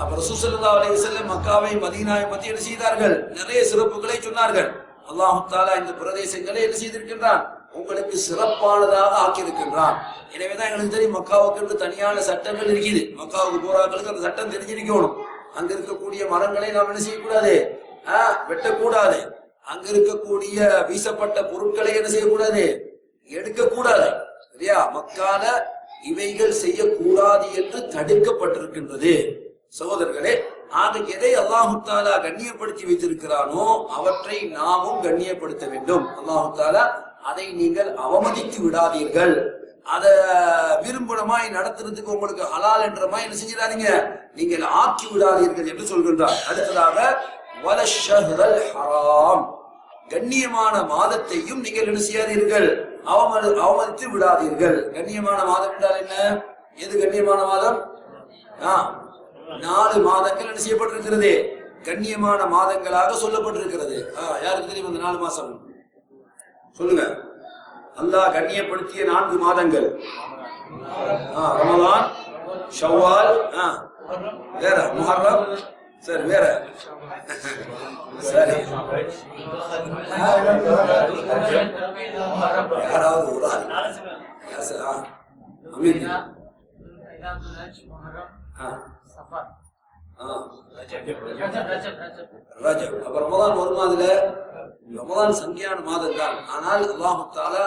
அப்ப ரசூல் ஸல்லல்லாஹு அலைஹி வஸல்லம் மக்காவை மதீனாவை பற்றி என்ன செய்தார்கள்? நிறைய சிறப்புகளை சொன்னார்கள். அல்லாஹ் தஆலா இந்த பிரதேசங்களை என்ன செய்திருக்கின்றான்? உங்களுக்கு சிறப்பானதாக ஆக்கியிருக்கின்றான். எனவேதான் எங்களுக்கு தெரியும், மக்காவுக்கு தனியான சட்டங்கள் இருக்குது. மக்காவுக்கு போறாங்களுக்கு அந்த சட்டம் தெரிஞ்சிருக்கணும். அங்க இருக்கக்கூடிய மரங்களை நாம் என்ன செய்யக்கூடாது? வெட்டக்கூடாது. அங்க இருக்கக்கூடிய வீசப்பட்ட பொருட்களை என்ன செய்யக்கூடாது? எடுக்கக்கூடாது. சரியா? மக்கால இவைகள் செய்யக்கூடாது என்று தடுக்கப்பட்டிருக்கின்றது. சகோதரர்களே, ஆக எதை அல்லாஹு தஆலா கண்ணியப்படுத்தி வைத்திருக்கிறானோ அவற்றை நாமும் கண்ணியப்படுத்த வேண்டும். அல்லாஹு தஆலா அதை நீங்கள் அவமதித்து விடாதீர்கள். அத விரும்புறமாய் நடத்துறதுக்கு உங்களுக்கு ஹலால் என்றமாய் என்ன செஞ்சிடாதீங்க, நீங்கள் ஆக்கி விடாதீர்கள் என்று சொல்கின்றார். அடுத்ததாக வலஷஹ்ரல் ஹராம், கண்ணியமான மாதத்தையும் நீங்கள் என்ன செய்யாதீர்கள், அவமதித்து விடாதீர்கள். கண்ணியமான மாதம் என்றால் என்ன? எது கண்ணியமான மாதம்? 4 மாதங்கள் என்ன செய்யப்பட்டிருக்கிறது, கண்ணியமான மாதங்களாக சொல்லப்பட்டிருக்கிறது. யாருக்கு தெரியும் அந்த 4 மாசம்? சொல்லுங்க. அல்லாஹ் கண்ணியப்படுத்திய 4 மாதங்கள் ரமலான், ஷவ்வால், வேற முஹர்ரம், சரி வேற சரி யாராவது ஒரு ரஜப். அப்ப ரமலான் வருமா? அதுல ரமலான் சங்கியான மாதம் தான். ஆனால் அல்லாஹ் தஆலா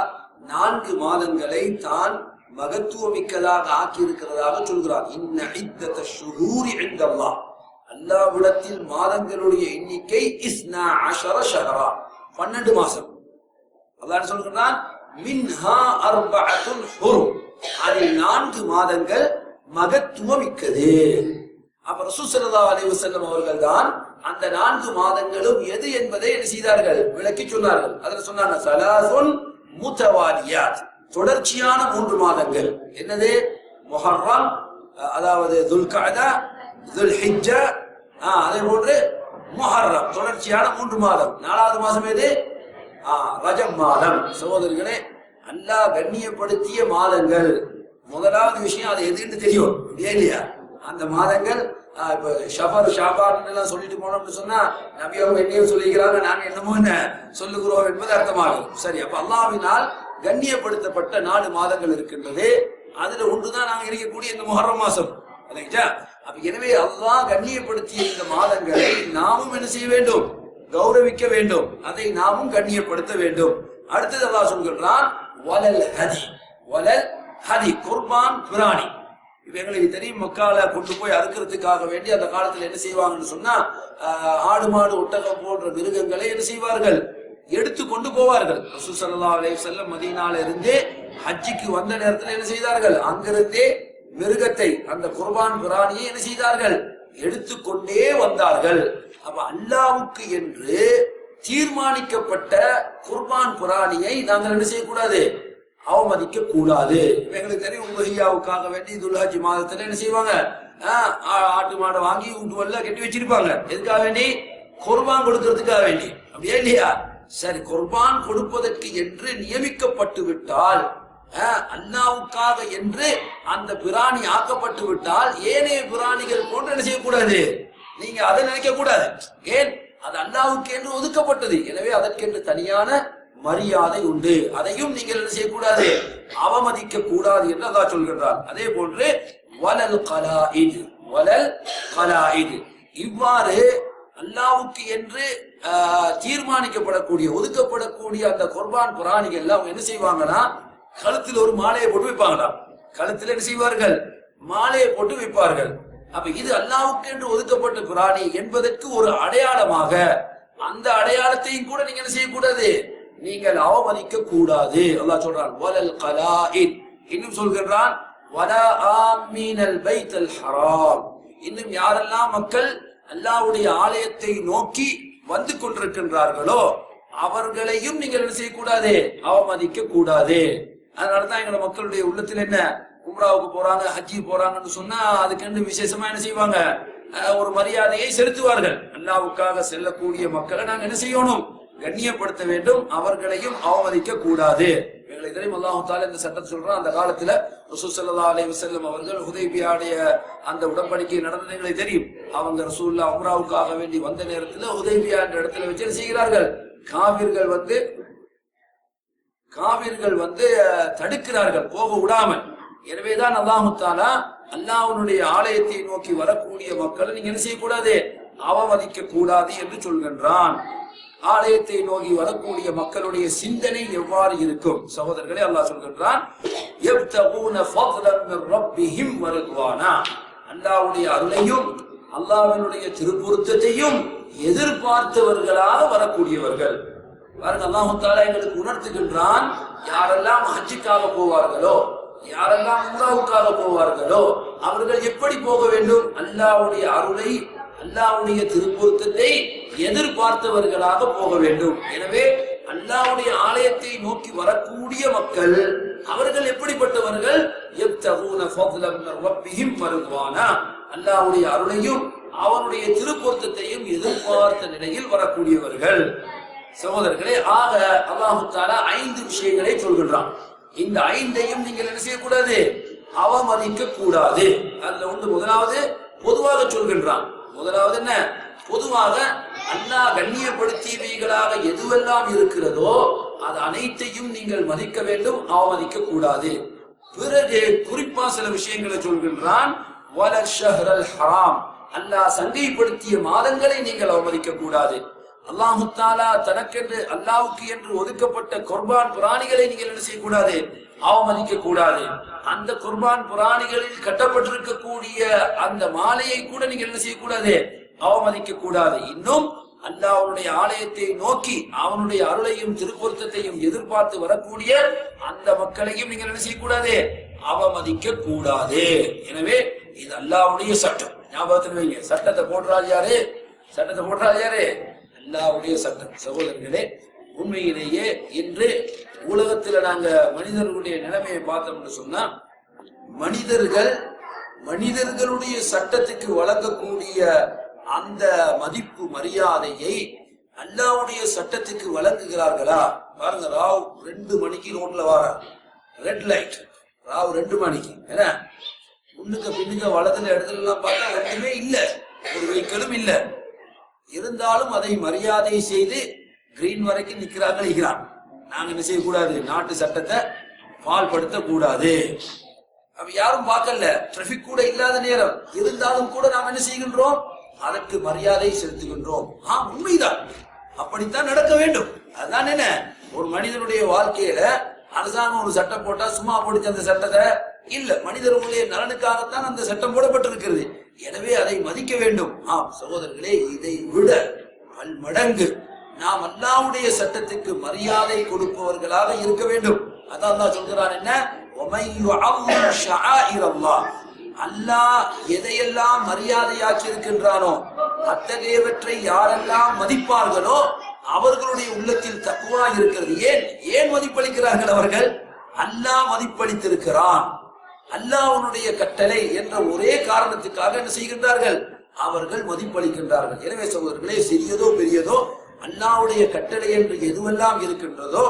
4 மாதங்களை தான் மகத்துவமிக்கதாக ஆக்கி இருக்கிறதாக சொல்கிறார். இன்ன இத்தத ஷுஹூரி இன்தல்லாஹ், அல்லாஹ்விடத்தில் மாதங்களுடைய எண்ணிக்கை 12 ஷஹரா, 12 மாசம். அல்லாஹ் சொல்கிறான் மின்ஹா அர்பஅத்துன் ஹுரும், அதில் 4 மாதங்கள் மகத்துவமிக்கது. அப்ப ரசூல் ஸல்லல்லாஹு அலைஹி வஸல்லம் அவர்கள் தான் அந்த 4 மாதங்களும் எது என்பதை என்ன செய்தார்கள், விளக்கி சொன்னார்கள். அதுல சொன்னாங்க ஸலாசுன் முத்தவாலியாத், தொடர்ச்சியான 3 மாதங்கள். என்னது? முஹர்ரம், அதாவது துல்கஅதா, துல்ஹிஜ்ஜா, அதே போன்று முஹர்ரம், தொடர்ச்சியான 3 மாதம். 4வது மாசம் எது? ரஜப் மாதம். சகோதரர்களே, அல்லாஹ் கண்ணியப்படுத்திய மாதங்கள். முதலாவது விஷயம் அது எதுன்னு தெரியும் இல்லையா? அந்த மாதங்கள் இப்ப ஷஃபர் ஷாபான் எல்லாம் சொல்லிட்டு போனோம்னு சொன்னா நபி அவங்க என்னையும் சொல்லிக்கிறாங்க, நாங்க என்னமோ என்ன சொல்லுகிறோம் என்பது அர்த்தமாகும். சரி, அப்ப அல்லாஹ்வினால் கண்ணியப்படுத்தப்பட்ட 4 மாதங்கள் இருக்கின்றது. அதுல ஒன்றுதான் நாங்க இருக்கக்கூடிய இந்த முஹர்ரம் மாசம். அப்ப எனவே அல்லாஹ் கண்ணியப்படுத்திய இந்த மாதங்களை நாமும் என்ன செய்ய வேண்டும், கௌரவிக்க வேண்டும், அதை நாமும் கண்ணியப்படுத்த வேண்டும். அடுத்தது அல்லாஹ் சொல்கிறான் வலல் ஹதி, வலல் ஹதி குர்பான் பிராணி. இப்ப எங்களுக்கு தெரியும், மக்கால கொண்டு போய் அறுக்கிறதுக்காக வேண்டி அந்த காலத்துல என்ன செய்வாங்கன்னு சொன்னா, ஆடு மாடு ஒட்டகம் போன்ற மிருகங்களை என்ன செய்வார்கள், எடுத்து கொண்டு போவார்கள். ரசூல் ஸல்லல்லாஹு அலைஹி வஸல்லம் மதீனால இருந்தே ஹஜ்ஜிக்கு வந்த நேரத்தில் என்ன செய்தார்கள், அங்கிருந்தே மிருகத்தை, அந்த குர்பான் பிராணியை என்ன செய்தார்கள், எடுத்துக்கொண்டே வந்தார்கள். அப்ப அல்லாஹ்வுக்கு என்று தீர்மானிக்கப்பட்ட குர்பான் பிராணியை நாங்கள் என்ன செய்யக்கூடாது, அவமதிக்க கூடாது. எங்களுக்கு தெரியும், உலகியாவுக்காக வேண்டி துல்ஹஜ் மாதத்துல என்ன செய்வாங்க, ஆட்டு மாடை வாங்கி வீட்டுவல்ல கட்டி வச்சிருப்பாங்க. எதுக்காக வேண்டி? குர்பான் கொடுக்கறதுக்காக வேண்டி. அப்படியே இல்லையா? சரி, குர்பான் கொடுப்பதற்கு என்று நியமிக்கப்பட்டு விட்டால், அல்லாஹ்வுக்காக என்று அந்த பிராணி ஆக்கப்பட்டு விட்டால், ஏனைய பிராணிகள் போன்று என்ன செய்யக்கூடாது, நீங்க அதை நினைக்க கூடாது. ஏன்? அது அல்லாஹ்வுக்கு என்று ஒதுக்கப்பட்டது. எனவே அதற்கென்று தனியான மரியாதை உண்டு. அதையும் நீங்கள் என்ன செய்யக்கூடாது, அவமதிக்க கூடாது என்று அல்லாஹ் சொல்கின்றார். அதே போன்று வலல் கலாயித், வலல் கலாயித், இவ்வாறு அல்லாஹ்வுக்கு என்று தீர்மானிக்கப்படக்கூடிய ஒதுக்கப்படக்கூடிய அந்த குர்பான் பிராணிகள் எல்லாம் என்ன செய்வாங்கன்னா, கழுத்தில் ஒரு மாலையை போட்டு வைப்பாங்களாம். கழுத்தில் என்ன செய்வார்கள், மாலையை போட்டு வைப்பார்கள். அப்ப இது அல்லாஹ்வுக்கு என்று ஒதுக்கப்பட்ட பிராணி என்பதற்கு ஒரு அடையாளமாக, அந்த அடையாளத்தையும் கூட நீங்க என்ன செய்யக்கூடாது, நீங்கள் அவமதிக்க கூடாது. அல்லாஹ் சொல்றான் வலல் கலாயித். இன்னும் சொல்கிறான் வலா ஆமீனல் பைத்தல் ஹராம். இன்னும் யாரெல்லாம் மக்கள் அல்லாஹ்வுடைய ஆலயத்தை நோக்கி வந்து கொண்டிருக்கின்றார்களோ அவர்களையும் நீங்கள் என்ன செய்யக்கூடாது, அவமதிக்க கூடாது. அதனாலதான் எங்களை மக்களுடைய உள்ளத்தில் என்ன, உம்ராவுக்கு போறாங்க, ஹஜ்ஜி போறாங்கன்னு சொன்னா அதுக்கு விசேஷமா என்ன செய்வாங்க, ஒரு மரியாதையை செலுத்துவார்கள். அல்லாஹ்வுக்காக செல்லக்கூடிய மக்களை நாங்க என்ன செய்யணும், கண்ணியப்படுத்த வேண்டும், அவர்களையும் அவமதிக்க கூடாது. எங்களுக்கு தெரியும், அல்லாஹ் தஆலா இந்த சட்டத்தை சொல்றான். அந்த காலத்துல ரசூல் ஸல்லல்லாஹு அலைஹி வஸல்லம் அவர்கள் ஹுதைபியாவுடைய அந்த உடன்படிக்கை நடந்தது எங்களுக்கு தெரியும். அவங்க ரசூலுல்லாஹ் உம்ராவுக்காக வேண்டி வந்த நேரத்துல ஹுதைபியா என்ற இடத்துல வச்சு என்ன செய்கிறார்கள், காவிர்கள் வந்து தடுக்கிறார்கள், போக விடாமல். எனவேதான் அல்லாஹ் தஆலா அல்லாஹ்வுடைய ஆலயத்தை நோக்கி வரக்கூடிய மக்களை நீங்க என்ன செய்யக்கூடாது, அவமதிக்க கூடாது என்று சொல்கின்றான். ஆலயத்தை நோக்கி வரக்கூடிய மக்களுடைய சிந்தனை எவ்வாறு இருக்கும்? சகோதரர்களே, அல்லாஹ் சொல்கின்றான் யப்தகூன ஃபضلا من ربهم ورضوانا, அல்லாஹ்வுடைய அருளையும் அல்லாஹ்வினுடைய திருப்பொருத்தத்தையும் எதிர்பார்த்தவர்களாக வரக்கூடியவர்கள். பாருங்க, அல்லாஹ் தஆலா எங்களுக்கு உணர்த்துகின்றான், யாரெல்லாம் ஹஜ்ஜுக்காக போவார்களோ, யாரெல்லாம் உம்ராவுக்காக போவார்களோ அவர்கள் எப்படி போக வேண்டும்? அல்லாஹ்வுடைய அருளை, அல்லாஹ்வுடைய திருப்பொருத்தத்தை எதிர்பார்த்தவர்களாக போக வேண்டும். எனவே அல்லாஹ்வுடைய ஆலயத்தை நோக்கி வரக்கூடிய மக்கள் அவர்கள் எப்படிப்பட்டவர்கள்? யப்தகூன ஃபضلا மின் ரப்பிஹிம் வரிضவானா, அல்லாஹ்வுடைய அருளையும் அவனுடைய திருப்பொருத்தத்தையும் எதிர்பார்த்த நிலையில் வரக்கூடியவர்கள். சகோதரர்களே, ஆக அல்லாஹ் தஆலா 5 விஷயங்களை சொல்கின்றான். இந்த 5ஐயும் நீங்கள் என்ன செய்யக்கூடாது? அவமதிக்க கூடாது. அதுல ஒன்று முதலாவது பொதுவாக சொல்கின்றான். முதலாவது என்ன? பொதுவாக அல்லாஹ் கண்ணியப்படுத்தியவைகளாக எதுவெல்லாம் இருக்கிறதோ அது அனைத்தையும் நீங்கள் மதிக்க வேண்டும், அவமதிக்க கூடாது. பிறகு குறிப்பா சில விஷயங்களை சொல்கின்றான். வலல் ஷஹ்ரல் ஹராம், அல்லாஹ் சங்கைப்படுத்திய மாதங்களை நீங்கள் அவமதிக்க கூடாது. அல்லாஹு தஆலா தனக்கென்று அல்லாஹ்வுக்கு என்று ஒதுக்கப்பட்ட குர்பான் பிராணிகளை நீங்கள் என்ன செய்யக்கூடாது? அவமதிக்க கூடாது. அந்த குர்பான் பிராணிகளில் கட்டப்பட்டிருக்கக்கூடிய அந்த மாலையை கூட நீங்கள் என்ன செய்யக்கூடாது? அவமதிக்க கூடாது. இன்னும் அல்லாஹ்வுடைய ஆலயத்தை நோக்கி அவனுடைய அருளையும் திருப்பொருத்தத்தையும் எதிர்பார்த்து வரக்கூடிய அந்த மக்களையும் நீங்கள் என்ன செய்யக்கூடாது? அவமதிக்க கூடாது. எனவே இது அல்லாஹ்வுடைய சட்டம். ஞாபகத்தில் வைங்க. சட்டத்தை போடுறாள் யாரு? சட்டத்தை போடுறாள் யாரு? அல்லாஹ்வுடைய சட்டம். சகோதரர்களே, உண்மையிலேயே இன்று உலகத்துல நாங்க மனிதர்களுடைய நிலைமையை பார்த்தோம்னு சொன்னா, மனிதர்களுடைய சட்டத்துக்கு வழங்கக்கூடிய அந்த மதிப்பு மரியாதையை அல்லாஹ்வுடைய சட்டத்துக்கு வழங்குகிறார்களா? பாருங்க, ராவ் 2 மணிக்கு ரோட்ல வர ரெட் லைட், ராவ் 2 மணிக்கு என்ன முன்னுக்கு பின்னுக்கு வலதுல இடத்துல எல்லாம் பார்த்தா ஒன்றுமே இல்ல, ஒரு வெஹிக்கிளும் இல்ல. இருந்தாலும் அதை மரியாதை செய்து கிரீன் வரைக்கும் நிக்கிறாங்க. நாங்க என்ன செய்யக்கூடாது? நாட்டு சட்டத்தை பால்படுத்த கூடாது. அப்ப யாரும் பார்க்கல, டிராபிக் கூட இல்லாத நேரம் இருந்தாலும் கூட நாம் என்ன செய்கின்றோம்? அதற்கு மரியாதை செலுத்துகின்றோம். உண்மைதான், அப்படித்தான் நடக்க வேண்டும். அதுதான் என்ன, ஒரு மனிதனுடைய வாழ்க்கையில அரசாங்கம் ஒரு சட்டம் போட்டா சும்மா போட்டு அந்த சட்டத்தை இல்ல, மனிதர்களுடைய நலனுக்காகத்தான் அந்த சட்டம் போடப்பட்டிருக்கிறது. எனவே அதை மதிக்க வேண்டும். சகோதரர்களே, இதை விட பல்மடங்கு நாம் அல்லாஹ்வுடைய சட்டத்துக்கு மரியாதை கொடுப்பவர்களாக இருக்க வேண்டும். அதான் தான் சொல்கிறான் என்ன, அல்லாஹ் எதையெல்லாம் மரியாதையாக்கி இருக்கின்றானோ அத்தகையவற்றை யாரெல்லாம் மதிப்பார்களோ அவர்களுடைய உள்ளத்தில் தக்வா இருக்கிறது. ஏன் மதிப்பளிக்கிறார்கள் அவர்கள்? அல்லாஹ் மதிப்பளித்திருக்கிறான், அல்லாஹ்வுடைய கட்டளை என்ற ஒரே காரணத்துக்காக என்ன செய்கின்றார்கள்? அவர்கள் மதிப்பளிக்கின்றார்கள். எனவே சகோதரர்களே, சிறியதோ பெரியதோ அல்லாஹ்வுடைய கட்டளை என்று எதுவெல்லாம் இருக்கின்றதோ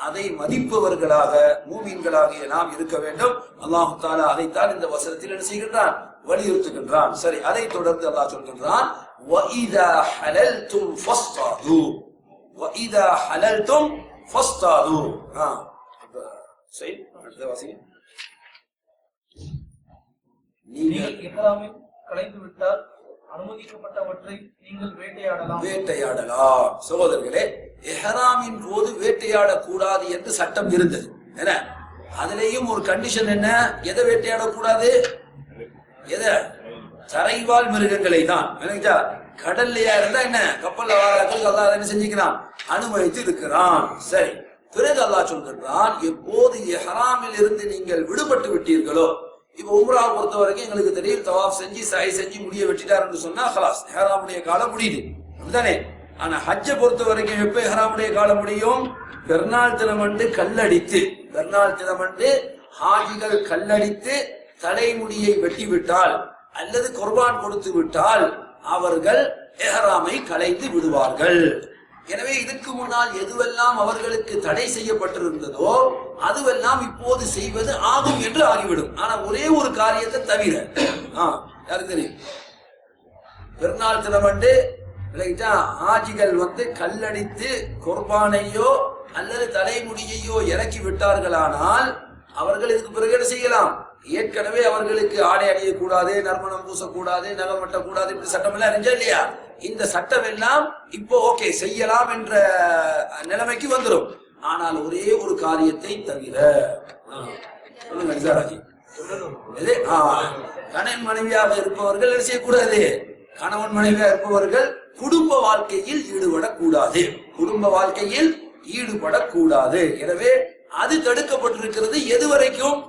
அதை மதிப்பவர்களாக மூமின்களாகிய நாம் இருக்க வேண்டும். அல்லாஹ் தஆலா அதைத்தான் இந்த வசனத்தில் என்ன செய்கின்றான்? வலியுறுத்துகின்றான். சரி, அதை தொடர்ந்து அல்லாஹ் சொல்கின்றான், وَإِذَا حَلَلْتُمْ فَاصْطَادُوا وَإِذَا حَلَلْتُمْ فَاصْطَادُوا. சரி, அடுத்த வாசிங்க. நீங்கள் இஹ்ராமில் கலைந்து விட்டால் அனுமதிக்கப்பட்டவற்றை நீங்கள் வேட்டையாடலாம். சகோதரர்களே, இஹ்ராமின் போது வேட்டையாடக்கூடாது என்று சட்டம் இருந்தது. என்ன, அதுலயும் ஒரு கண்டிஷன் என்ன? எதை வேட்டையாடக்கூடாது? எதை? தரைவாழ் மிருகங்களை தான். கடல்லையா இருந்தா என்ன, கப்பல்ல வாராக்கள் அல்லாஹ் என்ன செஞ்சுக்கிறான்? அனுமதித்து இருக்கிறான். சரி, பிறகு அல்லாஹ் சொல்கின்றான், எப்போது இஹ்ராமில் இருந்து நீங்கள் விடுபட்டு விட்டீர்களோ, இப்ப உம்ராவை பொறுத்த வரைக்கும் எங்களுக்கு தெரியும், தவாஃப் செஞ்சு சாய் செஞ்சு முடிய வெட்டிட்டாருன்னு சொன்னா ஹலாஸ், இஹ்ராமுடைய காலம் முடியுது, அப்படிதானே? ஆனா ஹஜ்ஜை பொறுத்த வரைக்கும் எப்ப இஹ்ராமுடைய காலம் முடியும்? பெருநாள் தினமண்டு கல்லடித்து, பெருநாள் தினமண்டு ஹாஜிகள் கல்லடித்து தலைமுடியை வெட்டி விட்டால் அல்லது குர்பான் கொடுத்து விட்டால் அவர்கள் இஹ்ராமை கலைத்து விடுவார்கள். எனவே இதுக்கு முன்னால் எதுவெல்லாம் அவர்களுக்கு தடை செய்யப்பட்டிருந்ததோ அதுவெல்லாம் இப்போது செய்வது ஆகும் என்று ஆகிவிடும். ஆனா ஒரே ஒரு காரியத்தை தவிர, யாருக்கு தெரியும், பெருநாள் தினமண்டு ஆஜிகள் கல்லடித்து குர்பானையோ அல்லது தலைமுடியையோ இறக்கி விட்டார்களானால் அவர்கள் இதுக்கு பிறகு என்ன செய்யலாம்? ஏற்கனவே அவர்களுக்கு ஆடை அணியக்கூடாது, நறுமணம் பூசக்கூடாது, நகம் வெட்டக்கூடாது இப்படி சட்டம் எல்லாம் இருந்துச்சா இல்லையா? இந்த சட்டம் எல்லாம் இப்போ ஓகே செய்யலாம் என்ற நிலைமைக்கு வந்துடும். ஆனால் ஒரே ஒரு காரியத்தை தவிர, சொல்லுங்க நிசாராஜி, கணவன் மனைவியாக இருப்பவர்கள் என்ன செய்யக்கூடாது? கணவன் மனைவியாக இருப்பவர்கள் குடும்ப வாழ்க்கையில் ஈடுபடக்கூடாது, குடும்ப வாழ்க்கையில் ஈடுபடக்கூடாது. எனவே அது தடுக்கப்பட்டிருக்கிறது. எது வரைக்கும்?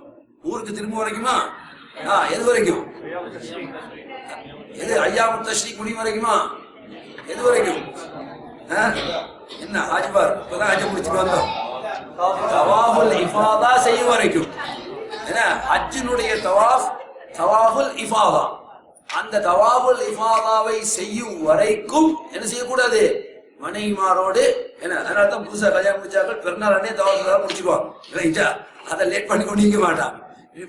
ஊருக்கு திரும்ப வரைக்குமா? எது வரைக்கும்? எது ஐயாமு தஷ்ரீக் முடியும் வரைக்குமா? எது வரைக்கும்? என்ன ஹாஜிபார் இப்பதான் ஹஜ் முடிச்சுட்டு வந்தோம். தவாஃபுல் இஃபாதா செய்யும் வரைக்கும். என்ன ஹஜ்ஜினுடைய தவாஃபுல் இஃபாதா, அந்த தவாஃபுல் இஃபாதாவை செய்யும் வரைக்கும் என்ன செய்யக்கூடாது? மனைவிமாரோடு என்ன, அதனால தான் புதுசா கல்யாணம் முடிச்சாக்கள் பெருநாள் அண்ணே தவாஃபுல் முடிச்சுக்குவாங்க ரைட்டா. அதை லேட் பண்ணி கொண்டு நிற்க மாட்டாங்க.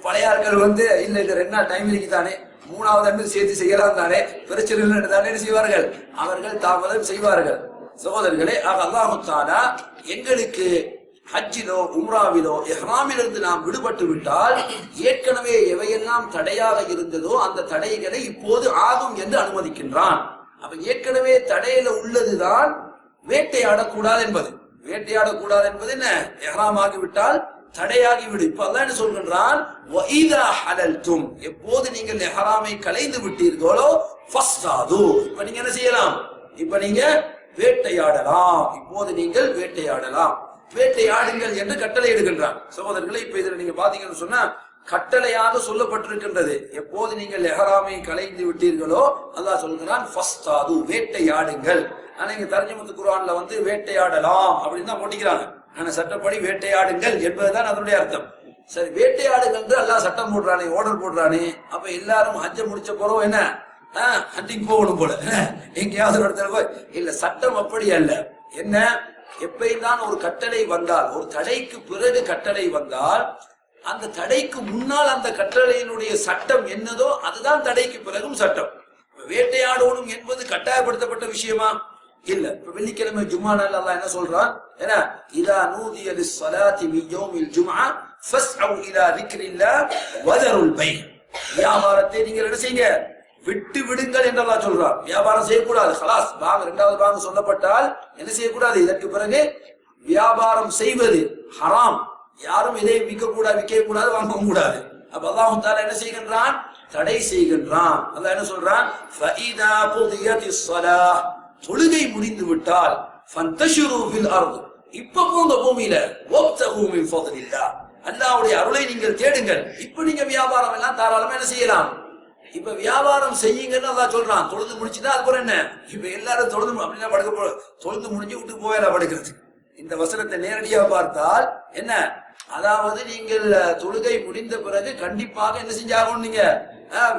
பழைய ஆட்கள் இல்ல இது 2 நாள் டைம் இருக்குதானே, 3வது அன்று சேர்த்து செய்யலாம் தானே, பிரச்சனை இல்லை தானே செய்வார்கள். அவர்கள் தாமதம் செய்வார்கள். சகோதரர்களே, அல்லாஹ் தஆலா எங்களுக்கு ஹஜ்ஜிலோ உம்ராவிலோ இஹ்ராமிலிருந்து நாம் விடுபட்டு விட்டால் ஏற்கனவே எவையெல்லாம் தடையாக இருந்ததோ அந்த தடைகளை இப்போது ஆகும் என்று அனுமதிக்கின்றான். அப்ப ஏற்கனவே தடையில உள்ளதுதான் வேட்டையாடக்கூடாது என்பது. வேட்டையாடக்கூடாது என்பது என்ன? இஹ்ராம் ஆகிவிட்டால் தடையாகிவிடும். இப்ப அல்லாஹ் என்ன சொல்கின்றான்? வஇதா ஹலல்தும், எப்போது நீங்கள் இஹ்ராமை கலைந்து விட்டீர்களோ ஃபஸ்தாது, இப்ப நீங்க என்ன செய்யலாம்? இப்ப நீங்க வேட்டையாடலாம். இப்போது நீங்கள் வேட்டையாடலாம், வேட்டையாடுங்கள் என்று கட்டளை எடுக்கின்றான். சகோதரர்களை, இப்ப இதுல நீங்க பாத்தீங்கன்னு சொன்னா கட்டளையாக சொல்லப்பட்டிருக்கின்றது. எப்போது நீங்கள் இஹ்ராமை கலைந்து விட்டீர்களோ அல்லாஹ் சொல்கிறான் ஃபஸ்தாது, வேட்டையாடுங்கள். ஆனா இங்க தர்ஜுமத்து குர்ஆன்ல வேட்டையாடலாம் அப்படின்னு தான் போட்டிக்கிறாங்க. ஆனா சட்டப்படி வேட்டையாடுங்கள் என்பதுதான் அதனுடைய அர்த்தம். சரி, வேட்டையாடுங்கள் என்று அல்லாஹ் சட்டம் போடுறானே, ஆர்டர் போடுறானே. அப்ப எல்லாரும் ஹஜ்ஜ முடிச்ச பிறகு என்ன ஹண்டிங் போகணும் போல, எங்கேயாவது ஒரு இடத்துல போய் இல்ல. சட்டம் அப்படி அல்ல. என்ன, எப்பதான் ஒரு கட்டளை வந்தால், ஒரு தடைக்கு பிறகு கட்டளை வந்தால், அந்த தடைக்கு முன்னால் அந்த கட்டளையினுடைய சட்டம் என்னதோ அதுதான் தடைக்கு பிறகும் சட்டம். வேட்டையாடணும் என்பது கட்டாயப்படுத்தப்பட்ட விஷயமா? இல்ல. இப்ப வெள்ளிக்கிழமை ஜும்மா நாள் அல்லாஹ் என்ன சொல்றான்? ஏன்னா இதா நூதிய லிஸ்ஸலாத்தி மின் யௌமில் ஜும்ஆ ஃபஸ்அவு இலா திக்ரில்லாஹ் வதருல் பை, வியாபாரத்தை நீங்கள் என்ன செய்யுங்க, விட்டு விடுங்கள் என்று அல்லாஹ் சொல்றான். வியாபாரம் செய்யக்கூடாது. خلاص, இரண்டாவது பாகம் சொல்லப்பட்டால் என்ன செய்யக்கூடாது? இதற்கு பிறகு வியாபாரம் செய்வது ஹராம். யாரும் இதை விற்க கூடாது, வாங்கவும் கூடாது. அப்ப அல்லாஹ் தஆலா என்ன செய்கின்றான்? தடை செய்கின்றான். அல்லாஹ் என்ன சொல்றான்? ஃபஇதா குதியத்திஸ் ஸலாஹ், தொழுகை முடிந்து விட்டால் ஃபந்தஷிரு ஃபில் அர்த், இப்ப போங்க பூமியில, வப்தகு மின் ஃபضலில்லாஹ், அல்லாஹ்வுடைய அருளை நீங்கள் தேடுங்கள். இப்ப நீங்க வியாபாரம் எல்லாம் தாராளமா என்ன செய்யலாம். இப்ப வியாபாரம் செய்யுங்கன்னு அல்லாஹ் சொல்றான். தொழுது முடிச்சுட்டா அதுக்கப்புறம் என்ன? இப்ப எல்லாரும் தொழுது அப்படின்னா தொழுது முடிஞ்சு விட்டு போயிடலாம் படுக்கிறது. இந்த வசனத்தை நேரடியாக பார்த்தால் என்ன, அதாவது நீங்கள் தொழுகை முடிந்த பிறகு கண்டிப்பாக என்ன செஞ்சாகணும், நீங்க